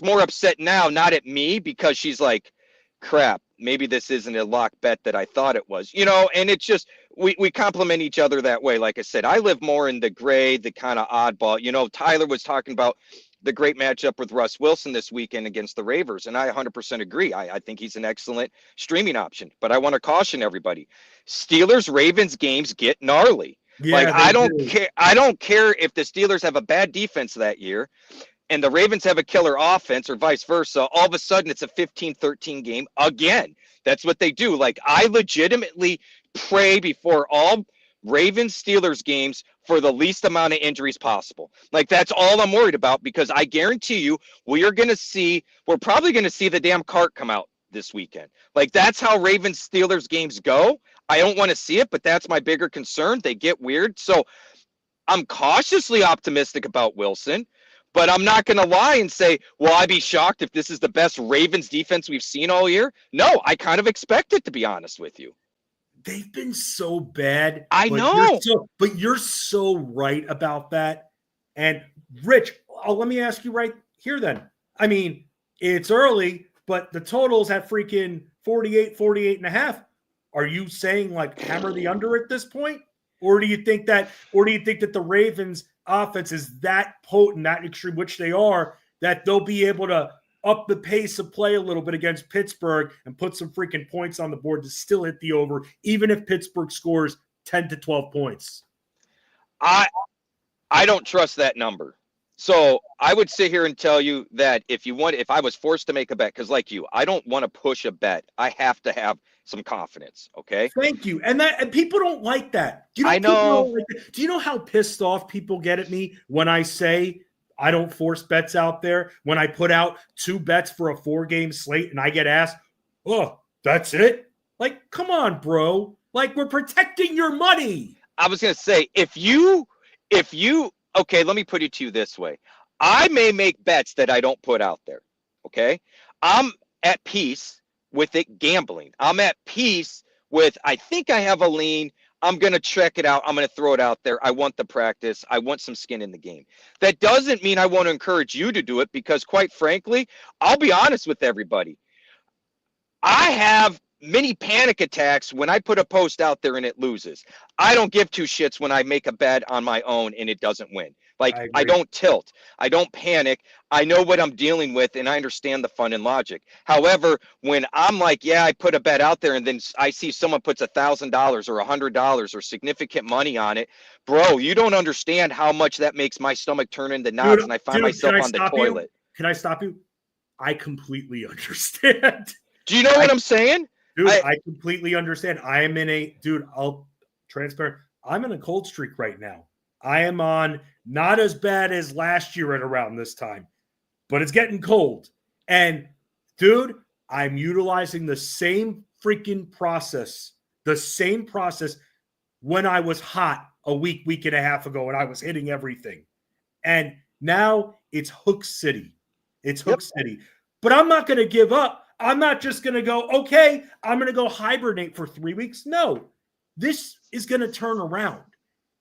more upset now, not at me, because she's like, crap, maybe this isn't a lock bet that I thought it was, and it's just, we complement each other that way. Like I said, I live more in the gray, the kind of oddball, Tyler was talking about the great matchup with Russ Wilson this weekend against the Waivers. And I 100% agree. I think he's an excellent streaming option, but I want to caution everybody. Steelers Ravens games get gnarly. Yeah, I don't care. I don't care if the Steelers have a bad defense that year and the Ravens have a killer offense or vice versa. All of a sudden it's a 15-13 game again. That's what they do. I legitimately pray before all Ravens Steelers games for the least amount of injuries possible. That's all I'm worried about, because I guarantee you we're probably going to see the damn cart come out this weekend. That's how Ravens Steelers games go. I don't want to see it, but that's my bigger concern. They get weird. So I'm cautiously optimistic about Wilson, but I'm not going to lie and say, well, I'd be shocked if this is the best Ravens defense we've seen all year. No, I kind of expect it, to be honest with you. They've been so bad. I know. But you're so right about that. And Rich, let me ask you right here then. I mean, it's early, but the total's at freaking 48 and a half. Are you saying hammer the under at this point? Or do you think that the Ravens offense is that potent, that extreme, which they are, that they'll be able to up the pace of play a little bit against Pittsburgh and put some freaking points on the board to still hit the over, even if Pittsburgh scores 10 to 12 points? I don't trust that number. So I would sit here and tell you that if I was forced to make a bet, because like you, I don't want to push a bet. I have to have some confidence. Okay. Thank you. And people don't like that. I know. Do you know how pissed off people get at me when I say I don't force bets out there, when I put out 2 bets for a 4-game slate and I get asked, oh, that's it? Come on, bro. We're protecting your money. I was going to say, if you, okay, let me put it to you this way. I may make bets that I don't put out there. Okay. I'm at peace with it gambling. I'm at peace with, I think I have a lean. I'm going to check it out. I'm going to throw it out there. I want the practice. I want some skin in the game. That doesn't mean I want to encourage you to do it, because quite frankly, I'll be honest with everybody. I have mini panic attacks when I put a post out there and it loses. I don't give two shits when I make a bet on my own and it doesn't win. Like, I don't tilt. I don't panic. I know what I'm dealing with, and I understand the fun and logic. However, when I'm like, yeah, I put a bet out there, and then I see someone puts $1,000 or $100 or significant money on it, bro, you don't understand how much that makes my stomach turn into knots, and I find myself on the toilet. Can I stop you? I completely understand. Do you know what I'm saying? Dude, I completely understand. I am in a, dude, I'll transparent. I'm in a cold streak right now. I am on not as bad as last year at around this time, but it's getting cold. And dude, I'm utilizing the same freaking process, when I was hot a week and a half ago and I was hitting everything. And now it's Hook City. City. But I'm not going to give up. I'm not just going to go, okay, I'm going to go hibernate for 3 weeks. No, this is going to turn around.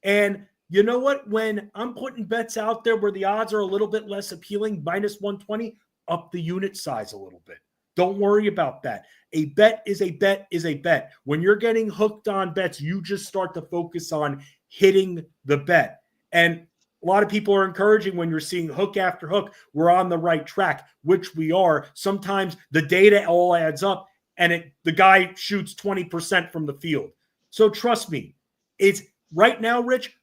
And you know what? When I'm putting bets out there where the odds are a little bit less appealing, minus 120, up the unit size a little bit. Don't worry about that. A bet is a bet is a bet. When you're getting hooked on bets, you just start to focus on hitting the bet. And a lot of people are encouraging when you're seeing hook after hook, we're on the right track, which we are. Sometimes the data all adds up and the guy shoots 20% from the field. So trust me, it's right now, Rich,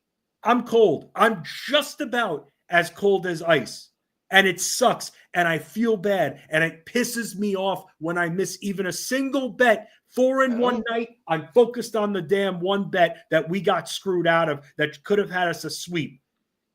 I'm cold. I'm just about as cold as ice. And it sucks. And I feel bad. And it pisses me off when I miss even a single bet. 4 in one night, I'm focused on the damn one bet that we got screwed out of that could have had us a sweep.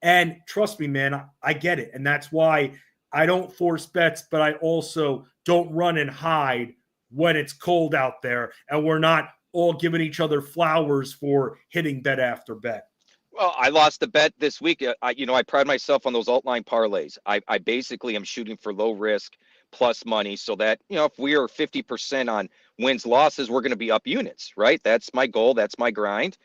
And trust me, man, I get it. And that's why I don't force bets, but I also don't run and hide when it's cold out there and we're not all giving each other flowers for hitting bet after bet. Well, I lost a bet this week. I pride myself on those alt-line parlays. I basically am shooting for low risk plus money so that, if we are 50% on wins, losses, we're going to be up units, right? That's my goal. That's my grind.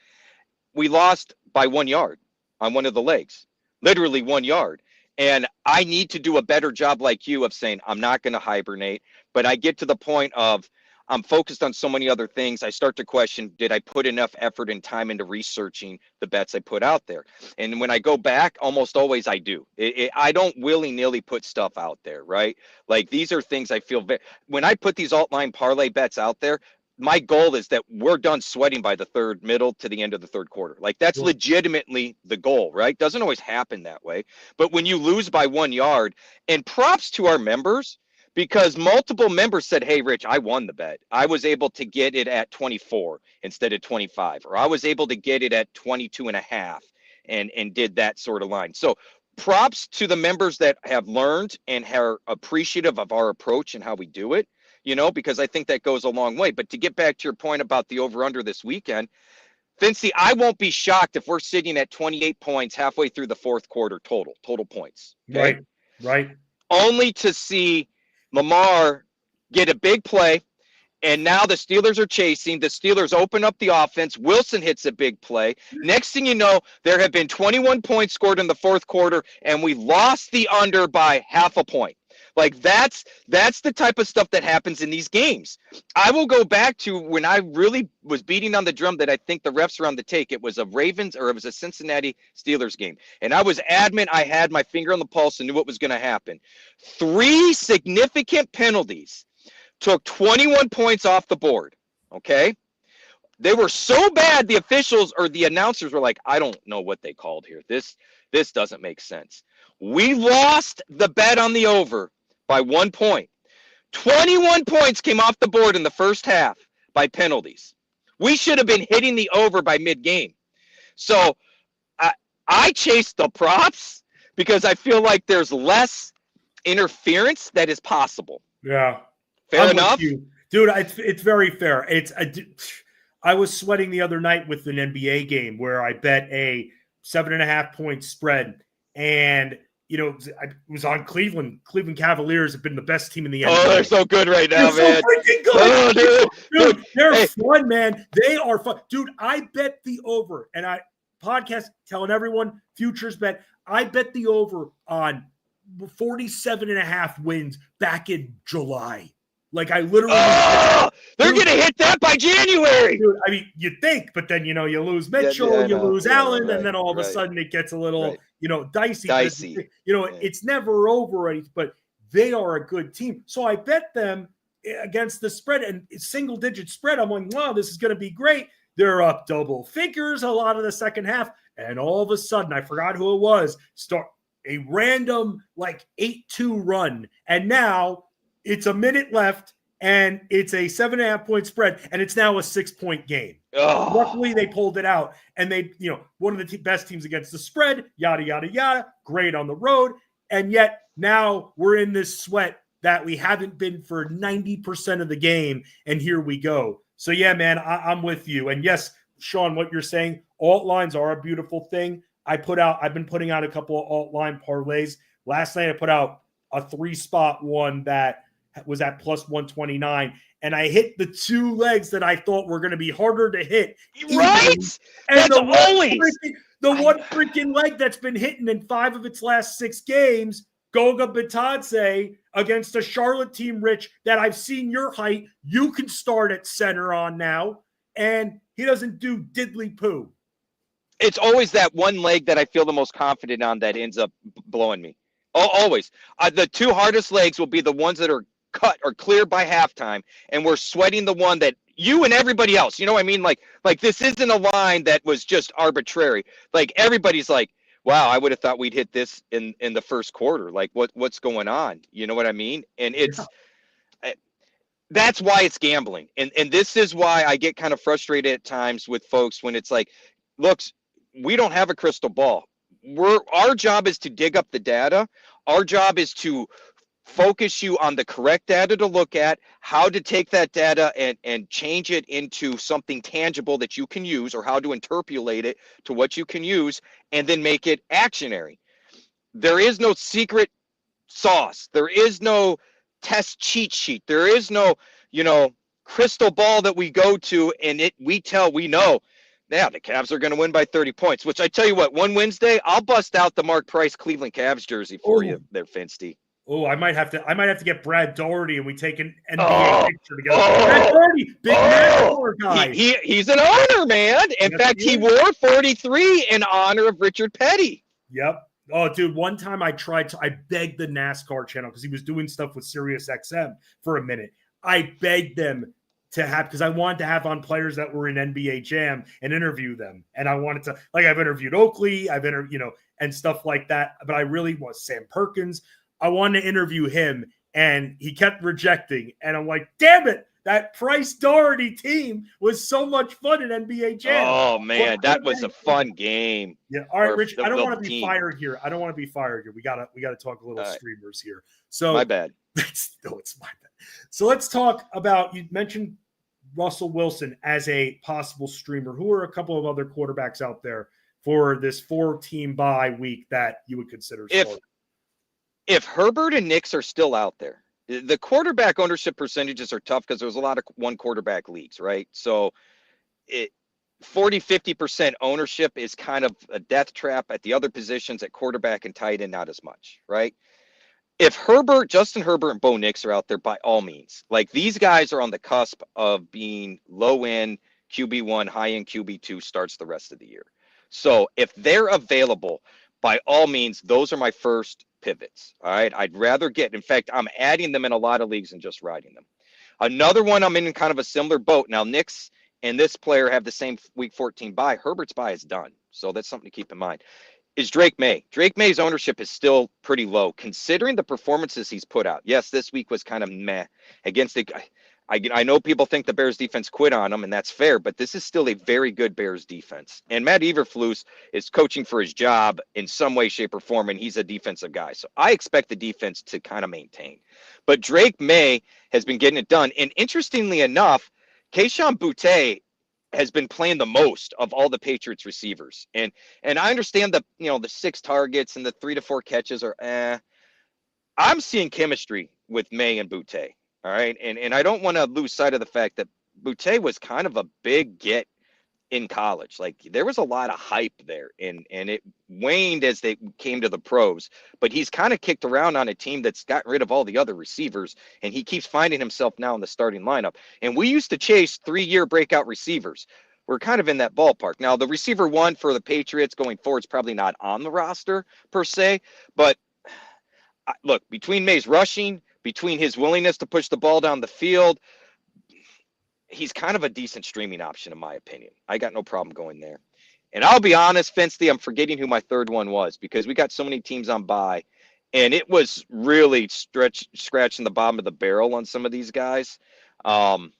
We lost by 1 yard on one of the legs, literally 1 yard. And I need to do a better job like you of saying, I'm not going to hibernate, but I get to the point of I'm focused on so many other things. I start to question, did I put enough effort and time into researching the bets I put out there? And when I go back, almost always I do. I don't willy-nilly put stuff out there, right? Like these are things I feel when I put these alt-line parlay bets out there, my goal is that we're done sweating by the middle to the end of the third quarter. Like that's legitimately the goal, right? Doesn't always happen that way. But when you lose by 1 yard, and props to our members, because multiple members said, hey, Rich, I won the bet. I was able to get it at 24 instead of 25, or I was able to get it at 22 and a half and did that sort of line. So props to the members that have learned and are appreciative of our approach and how we do it, because I think that goes a long way. But to get back to your point about the over-under this weekend, Vincey, I won't be shocked if we're sitting at 28 points halfway through the fourth quarter total points. Okay? Right. Only to see Lamar get a big play, and now the Steelers are chasing. The Steelers open up the offense. Wilson hits a big play. Next thing you know, there have been 21 points scored in the fourth quarter, and we lost the under by half a point. Like that's the type of stuff that happens in these games. I will go back to when I really was beating on the drum that I think the refs were on the take. It was a Cincinnati Steelers game. And I was adamant I had my finger on the pulse and knew what was going to happen. 3 significant penalties took 21 points off the board. Okay. They were so bad, the officials or the announcers were like, I don't know what they called here. This doesn't make sense. We lost the bet on the over by 1 point. 21 points came off the board in the first half by penalties. We should have been hitting the over by mid-game. So I chased the props because I feel like there's less interference that is possible. Yeah. Fair enough? Dude, it's very fair. I was sweating the other night with an NBA game where I bet a 7.5 point spread, and I was on Cleveland. Cleveland Cavaliers have been the best team in the NBA. Oh, they're so good right now, man. So freaking good. Oh, dude, they're fun, man. They are fun. Dude, I bet the over, and I podcast telling everyone futures bet. I bet the over on 47.5 wins back in July. Like I literally, they're going to hit that by January. Dude, I mean, you think, but then, you lose Mitchell, you lose Allen, and then all of a sudden it gets a little, dicey. Dicey. It's never over, but they are a good team. So I bet them against the spread and single-digit spread. I'm like, wow, this is going to be great. They're up double figures a lot of the second half. And all of a sudden, I forgot who it was, start a random 8-2 run. And now it's a minute left and it's a 7.5-point spread. And it's now a 6-point game. Oh. Luckily, they pulled it out. And they, one of the best teams against the spread, yada, yada, yada. Great on the road. And yet now we're in this sweat that we haven't been for 90% of the game. And here we go. So, yeah, man, I'm with you. And yes, Sean, what you're saying, alt lines are a beautiful thing. I've been putting out a couple of alt line parlays. Last night I put out a 3-spot one that was at plus 129, and I hit the 2 legs that I thought were going to be harder to hit. Right? And that's always the one freaking leg that's been hitting in 5 of its last 6 games, Goga Bitadze against a Charlotte team, Rich, that I've seen your height. You can start at center on now, and he doesn't do diddly poo. It's always that one leg that I feel the most confident on that ends up blowing me. Always. The 2 hardest legs will be the ones that are cut or cleared by halftime, and we're sweating the one that you and everybody else, you know what I mean? Like this isn't a line that was just arbitrary. Like everybody's like, wow, I would have thought we'd hit this in the first quarter. Like what's going on? You know what I mean? And it's that's why it's gambling. And this is why I get kind of frustrated at times with folks when it's like, look, we don't have a crystal ball. Our job is to dig up the data. Our job is to focus you on the correct data to look at, how to take that data and change it into something tangible that you can use, or how to interpolate it to what you can use, and then make it actionary. There is no secret sauce. There is no test cheat sheet. There is no, crystal ball that we go to and we know. Yeah, the Cavs are going to win by 30 points, which I tell you what, one Wednesday, I'll bust out the Mark Price Cleveland Cavs jersey for you there, Finsty. Oh, I might have to get Brad Daugherty and we take an NBA picture together. Brad Daugherty, big NASCAR guy. He's an honor, man. In fact, he wore 43 in honor of Richard Petty. Yep. Oh, dude, one time I begged the NASCAR channel because he was doing stuff with Sirius XM for a minute. I begged them to have, because I wanted to have on players that were in NBA Jam and interview them. And I wanted to, I've interviewed Oakley, I've interviewed, and stuff like that. But I really was Sam Perkins. I wanted to interview him and he kept rejecting. And I'm like, damn it, that Price Daugherty team was so much fun in NBA Jam. Oh, man, that was a fun game. Yeah. All right, Rich, I don't want to be fired here. We got to talk a little streamers here. So my bad. It's my bad. So let's talk about, you mentioned Russell Wilson as a possible streamer. Who are a couple of other quarterbacks out there for this 4-team bye week that you would consider starting? If Herbert and Nix are still out there, the quarterback ownership percentages are tough because there's a lot of one quarterback leagues, right? So 40-50% ownership is kind of a death trap at the other positions. At quarterback and tight end, not as much, right? If Justin Herbert and Bo Nix are out there, by all means, these guys are on the cusp of being low-end QB1, high-end QB2 starts the rest of the year. So if they're available, by all means, those are my first pivots. All right. I'd rather in fact, I'm adding them in a lot of leagues and just riding them. Another one, I'm in kind of a similar boat. Now, Nix and this player have the same week 14 bye. Herbert's bye is done. So that's something to keep in mind. Is Drake May. Drake May's ownership is still pretty low, considering the performances he's put out. Yes, this week was kind of meh against the I know people think the Bears defense quit on him, and that's fair, but this is still a very good Bears defense. And Matt Eberflus is coaching for his job in some way, shape, or form, and he's a defensive guy. So I expect the defense to kind of maintain. But Drake May has been getting it done. And interestingly enough, Kayshon Boutte has been playing the most of all the Patriots receivers. And I understand the 6 targets and the 3 to 4 catches are I'm seeing chemistry with May and Boutte. All right. And I don't want to lose sight of the fact that Boutte was kind of a big get in college. Like there was a lot of hype there, and it waned as they came to the pros. But he's kind of kicked around on a team that's gotten rid of all the other receivers, and he keeps finding himself now in the starting lineup. And we used to chase 3-year breakout receivers. We're kind of in that ballpark. Now, the receiver one for the Patriots going forward is probably not on the roster per se, but look, between May's rushing, between his willingness to push the ball down the field, he's kind of a decent streaming option, in my opinion. I got no problem going there. And I'll be honest, Fensty, I'm forgetting who my third one was because we got so many teams on bye, and it was really scratching the bottom of the barrel on some of these guys. I'm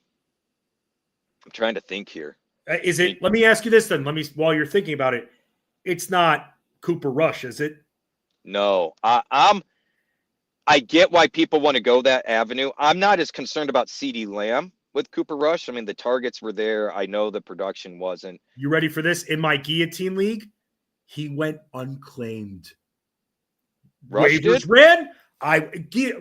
trying to think here. Is it? Let me ask you this then. While you're thinking about it, it's not Cooper Rush, is it? No, I get why people want to go that avenue. I'm not as concerned about CeeDee Lamb with Cooper Rush. I mean, the targets were there. I know the production wasn't. You ready for this? In my guillotine league, he went unclaimed. Waivers ran.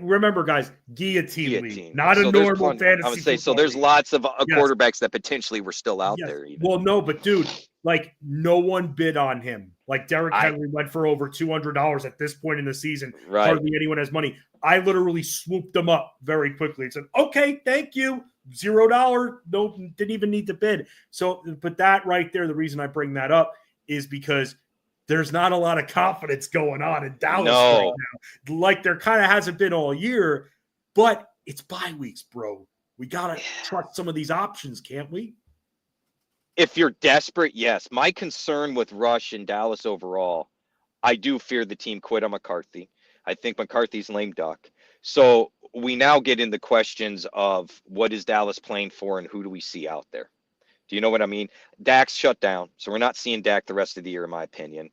Remember, guys, guillotine league, not a normal fantasy. I would say so. There's lots of quarterbacks that potentially were still out there. Even. Well, no, but dude, like no one bid on him. Like Derrick Henry went for over $200 at this point in the season. Right. Hardly anyone has money. I literally swooped them up very quickly and said, "Okay, thank you. $0. No, didn't even need to bid." So, but that right there, the reason I bring that up is because there's not a lot of confidence going on in Dallas right now. Like there kind of hasn't been all year, but it's bye weeks, bro. We got to trust some of these options, can't we? If you're desperate, yes. My concern with Rush and Dallas overall, I do fear the team quit on McCarthy. I think McCarthy's lame duck. So we now get into questions of what is Dallas playing for and who do we see out there? Do you know what I mean? Dak's shut down, so we're not seeing Dak the rest of the year, in my opinion.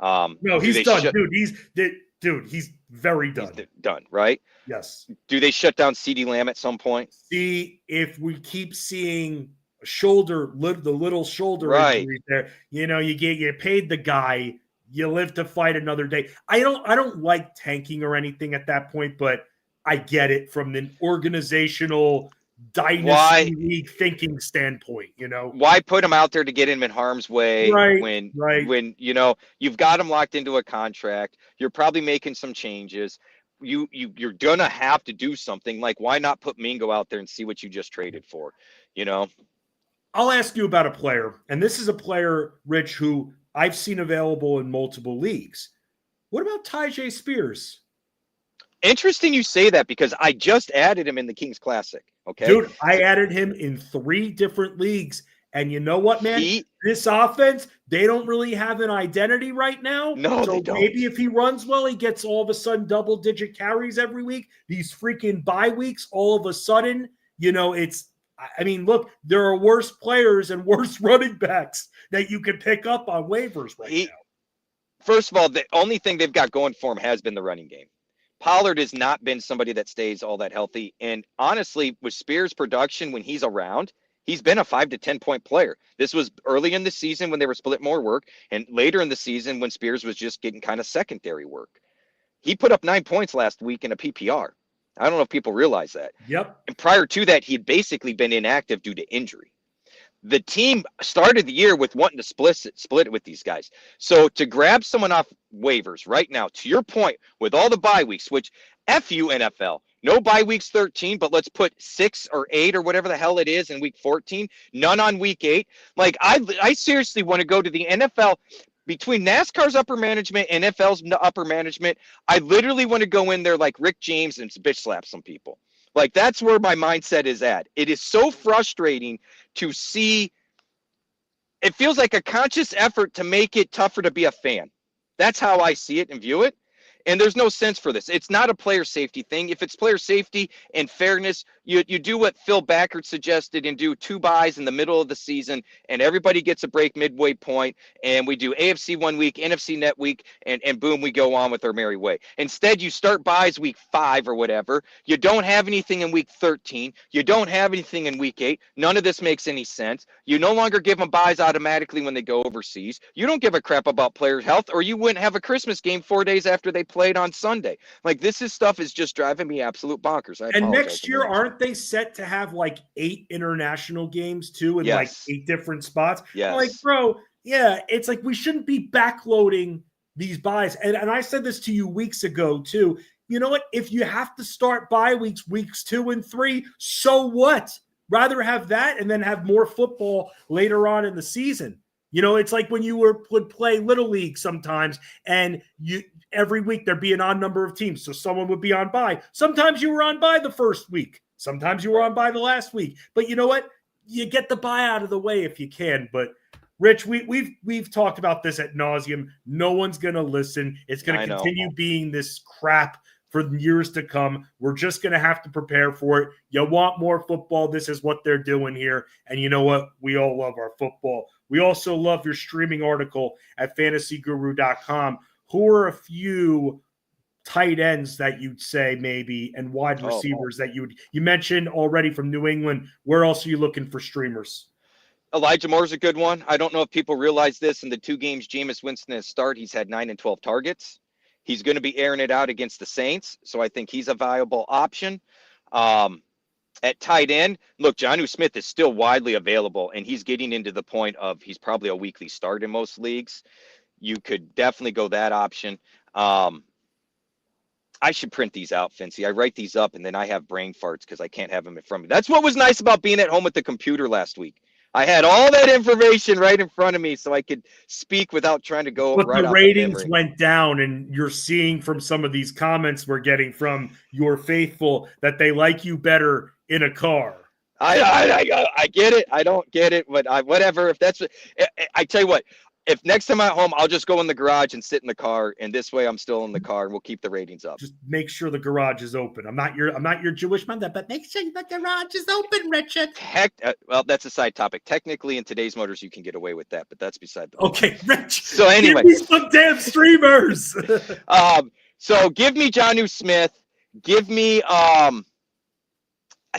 No, he's done, dude. He's very done. He's done, right? Yes. Do they shut down CeeDee Lamb at some point? See, if we keep seeing the little shoulder injury there, you get paid the guy, you live to fight another day. I don't like tanking or anything at that point, but I get it from an organizational dynasty league thinking standpoint, Why put him out there to get him in harm's way when you've got him locked into a contract, you're probably making some changes. You're gonna have to do something. Like, why not put Mingo out there and see what you just traded for? I'll ask you about a player, and this is a player, Rich, who I've seen available in multiple leagues. What about Tyjae Spears? Interesting you say that because I just added him in the Kings Classic. Okay, dude, I added him in 3 different leagues, and you know what, man? This offense, they don't really have an identity right now. No, so they don't. Maybe if he runs well, he gets all of a sudden double-digit carries every week. These freaking bye weeks, all of a sudden, look, there are worse players and worse running backs that you can pick up on waivers now. First of all, the only thing they've got going for him has been the running game. Pollard has not been somebody that stays all that healthy. And honestly, with Spears' production, when he's around, he's been a 5 to 10 point player. This was early in the season when they were split more work, and later in the season when Spears was just getting kind of secondary work. He put up 9 points last week in a PPR. I don't know if people realize that. Yep. And prior to that, he'd basically been inactive due to injury. The team started the year with wanting to split it with these guys. So to grab someone off waivers right now, to your point, with all the bye weeks, which F you NFL, no bye weeks 13, but let's put 6 or 8 or whatever the hell it is in week 14, none on week 8. Like I seriously want to go to the NFL. Between NASCAR's upper management and NFL's upper management, I literally want to go in there like Rick James and bitch slap some people. Like, that's where my mindset is at. It is so frustrating to see. It feels like a conscious effort to make it tougher to be a fan. That's how I see it and view it. And there's no sense for this. It's not a player safety thing. If it's player safety and fairness, you do what Phil Backert suggested and do 2 buys in the middle of the season, and everybody gets a break midway point, and we do AFC 1 week, NFC net week, and boom, we go on with our merry way. Instead, you start buys week 5 or whatever. You don't have anything in week 13. You don't have anything in week 8. None of this makes any sense. You no longer give them buys automatically when they go overseas. You don't give a crap about players' health, or you wouldn't have a Christmas game 4 days after they played on Sunday. Like, this stuff is just driving me absolute bonkers. And next year, aren't they set to have like 8 international games too in like 8 different spots? Yes. I'm like, bro, yeah, it's like we shouldn't be backloading these buys. And I said this to you weeks ago too. You know what? If you have to start bye weeks 2 and 3, so what? Rather have that and then have more football later on in the season. You know, it's like when you would play Little League sometimes, and every week there'd be an odd number of teams. So someone would be on bye. Sometimes you were on bye the first week. Sometimes you were on bye the last week. But you know what? You get the bye out of the way if you can. But Rich, we've talked about this ad nauseum. No one's going to listen. It's going to continue being this crap for years to come. We're just going to have to prepare for it. You want more football? This is what they're doing here. And you know what? We all love our football. We also love your streaming article at fantasyguru.com. Who are a few tight ends that you'd say maybe and wide receivers that you mentioned already from New England? Where else are you looking for streamers? Elijah Moore's a good one. I don't know if people realize this. In the 2 games Jameis Winston has started, he's had 9 and 12 targets. He's going to be airing it out against the Saints, so I think he's a viable option. At tight end, look, Jonnu Smith is still widely available, and he's getting into the point of he's probably a weekly start in most leagues. You could definitely go that option. I should print these out, Fincy. I write these up, and then I have brain farts because I can't have them in front of me. That's what was nice about being at home with the computer last week. I had all that information right in front of me so I could speak without trying to go but right the off ratings memory. went down, and you're seeing from some of these comments we're getting from your faithful that they like you better in a car. I get it. I don't get it, but whatever. If that's, I tell you what, if next time I'm at home, I'll just go in the garage and sit in the car, and this way I'm still in the car, and we'll keep the ratings up. Just make sure the garage is open. I'm not your Jewish man, but make sure the garage is open, Richard. Well, that's a side topic. Technically, in today's motors, you can get away with that, but that's beside the point. Okay, Rich. So anyway, give me some damn streamers. So give me Jonnu Smith. Give me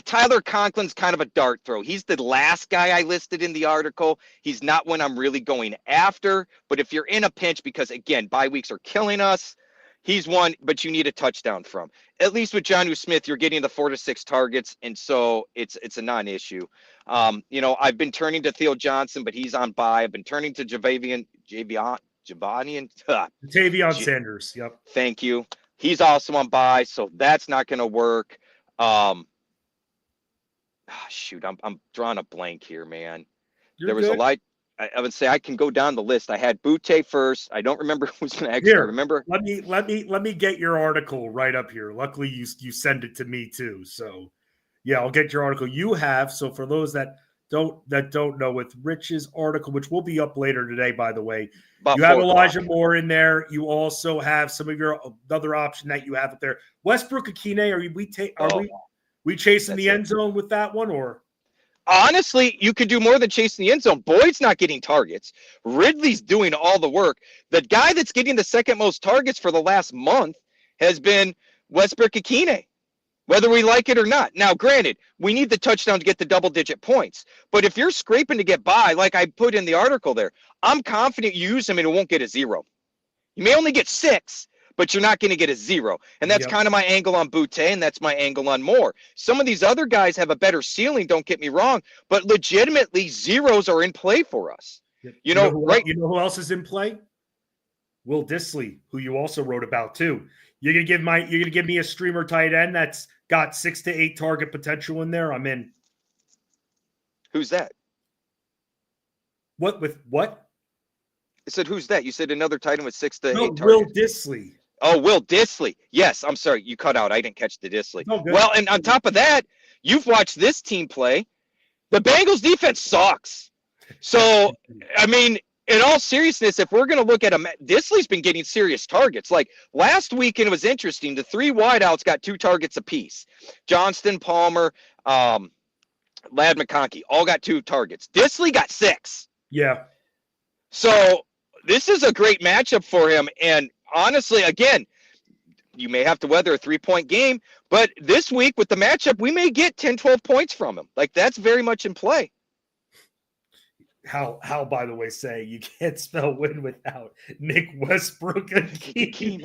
Tyler Conklin's kind of a dart throw. He's the last guy I listed in the article. He's not one I'm really going after. But if you're in a pinch, because, again, bye weeks are killing us, he's one, but you need a touchdown from. At least with Jonnu Smith, you're getting the 4 to 6 targets, and so it's a non-issue. I've been turning to Theo Johnson, but he's on bye. I've been turning to Tavion Sanders. Yep. Thank you. He's also on bye, so that's not going to work. Shoot, I'm drawing a blank here, man. You're good. A lot. I would say I can go down the list. I had Butte first. I don't remember who's next. Here, I remember. Let me get your article right up here. Luckily, you send it to me too. So, yeah, I'll get your article. You have, so for those that don't know, with Rich's article, which will be up later today, by the way, you have Elijah Moore in there. You also have some of your other option that you have up there. Westbrook Akine, are we chasing the end zone with that one, or? Honestly, you could do more than chasing the end zone. Boyd's not getting targets. Ridley's doing all the work. The guy that's getting the second most targets for the last month has been Westbrook Akine, whether we like it or not. Now, granted, we need the touchdown to get the double-digit points. But if you're scraping to get by, like I put in the article there, I'm confident you use him and it won't get a 0. You may only get 6, but you're not going to get a 0. And that's kind of my angle on Butte, and that's my angle on Moore. Some of these other guys have a better ceiling, don't get me wrong, but legitimately zeros are in play for us. You know who else is in play? Will Dissly, who you also wrote about too. You're gonna give me a streamer tight end that's got 6 to 8 target potential in there. I'm in. Who's that? What? I said, who's that? You said another tight end with 6 to 8 targets. Will Dissly. Oh, Will Dissly. Yes, I'm sorry. You cut out. I didn't catch the Dissly. Oh, well, and on top of that, you've watched this team play. The Bengals defense sucks. So, I mean, in all seriousness, if we're going to look at him, Dissly's been getting serious targets. Like last weekend, it was interesting. The 3 wideouts got 2 targets apiece. Johnston, Palmer, Ladd McConkey all got 2 targets. Dissly got 6. Yeah. So this is a great matchup for him. And honestly, again, you may have to weather a 3-point game, but this week with the matchup, we may get 10, 12 points from him. Like, that's very much in play. How by the way, say you can't spell win without Nick Westbrook again.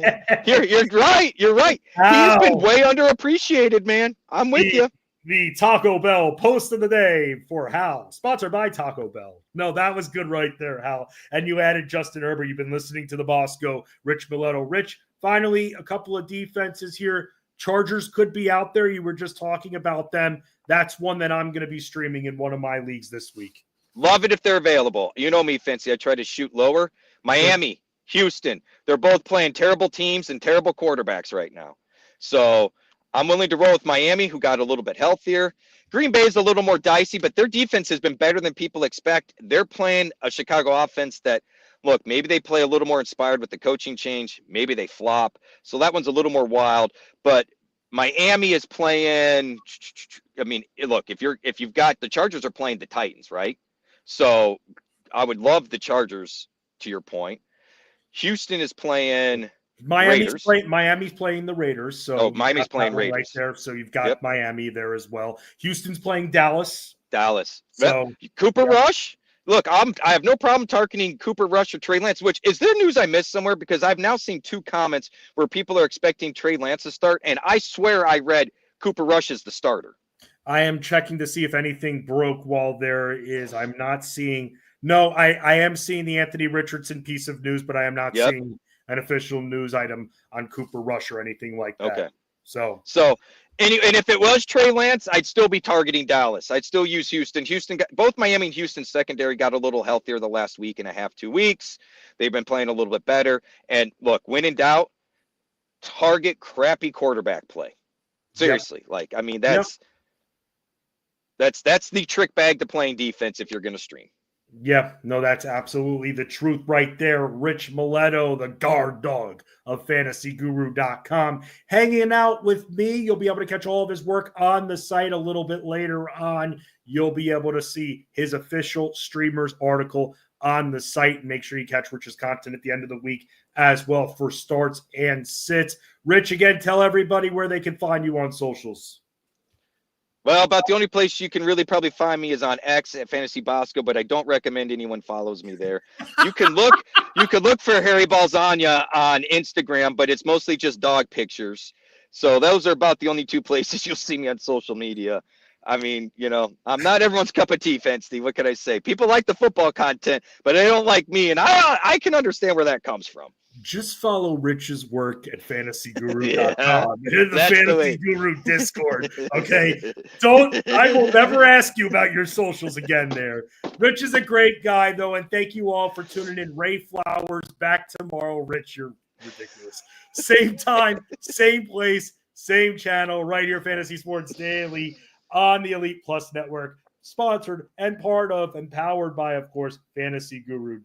You're right. You're right. He's been way underappreciated, man. I'm with you. The Taco Bell post of the day for Hal, sponsored by Taco Bell. No, that was good right there, Hal. And you added Justin Herbert. You've been listening to the boss go, Rich Maletto. Rich, finally, a couple of defenses here. Chargers could be out there. You were just talking about them. That's one that I'm going to be streaming in one of my leagues this week. Love it if they're available. You know me, Fancy. I try to shoot lower. Miami, Houston. They're both playing terrible teams and terrible quarterbacks right now. So I'm willing to roll with Miami, who got a little bit healthier. Green Bay is a little more dicey, but their defense has been better than people expect. They're playing a Chicago offense that, look, maybe they play a little more inspired with the coaching change. Maybe they flop. So that one's a little more wild. But Miami is playing, I mean, look, if you've got the Chargers are playing the Titans, right? So I would love the Chargers, to your point. Houston is playing Miami's playing the Raiders. So Miami's playing Raiders right there. So you've got Miami there as well. Houston's playing Dallas. So Cooper Rush. Look, I have no problem targeting Cooper Rush or Trey Lance. Which is there news I missed somewhere? Because I've now seen 2 comments where people are expecting Trey Lance to start, and I swear I read Cooper Rush is the starter. I am checking to see if anything broke while there is. I'm not seeing. No, I am seeing the Anthony Richardson piece of news, but I am not seeing an official news item on Cooper Rush or anything like that. Okay. So and if it was Trey Lance, I'd still be targeting Dallas. I'd still use Houston. Both Miami and Houston secondary got a little healthier the last week and a half, 2 weeks. They've been playing a little bit better. And look, when in doubt, target crappy quarterback play. Seriously. Like, I mean, that's the trick bag to playing defense if you're going to stream. Yeah, no, that's absolutely the truth right there. Rich Maletto, the guard dog of fantasyguru.com, hanging out with me. You'll be able to catch all of his work on the site a little bit later on. You'll be able to see his official streamers article on the site. Make sure you catch Rich's content at the end of the week as well for starts and sits. Rich, again, tell everybody where they can find you on socials. Well, about the only place you can really probably find me is on X at Fantasy Bosco, but I don't recommend anyone follows me there. You can look for Harry Balzania on Instagram, but it's mostly just dog pictures. So those are about the only 2 places you'll see me on social media. I mean, I'm not everyone's cup of tea, Fancy. What can I say? People like the football content, but they don't like me, and I can understand where that comes from. Just follow Rich's work at fantasyguru.com in the Fantasy Guru Discord. Okay. I will never ask you about your socials again there. Rich is a great guy, though, and thank you all for tuning in. Ray Flowers back tomorrow. Rich, you're ridiculous. Same time, same place, same channel, right here, Fantasy Sports Daily on the Elite Plus Network, sponsored and part of and powered by, of course, fantasyguru.com.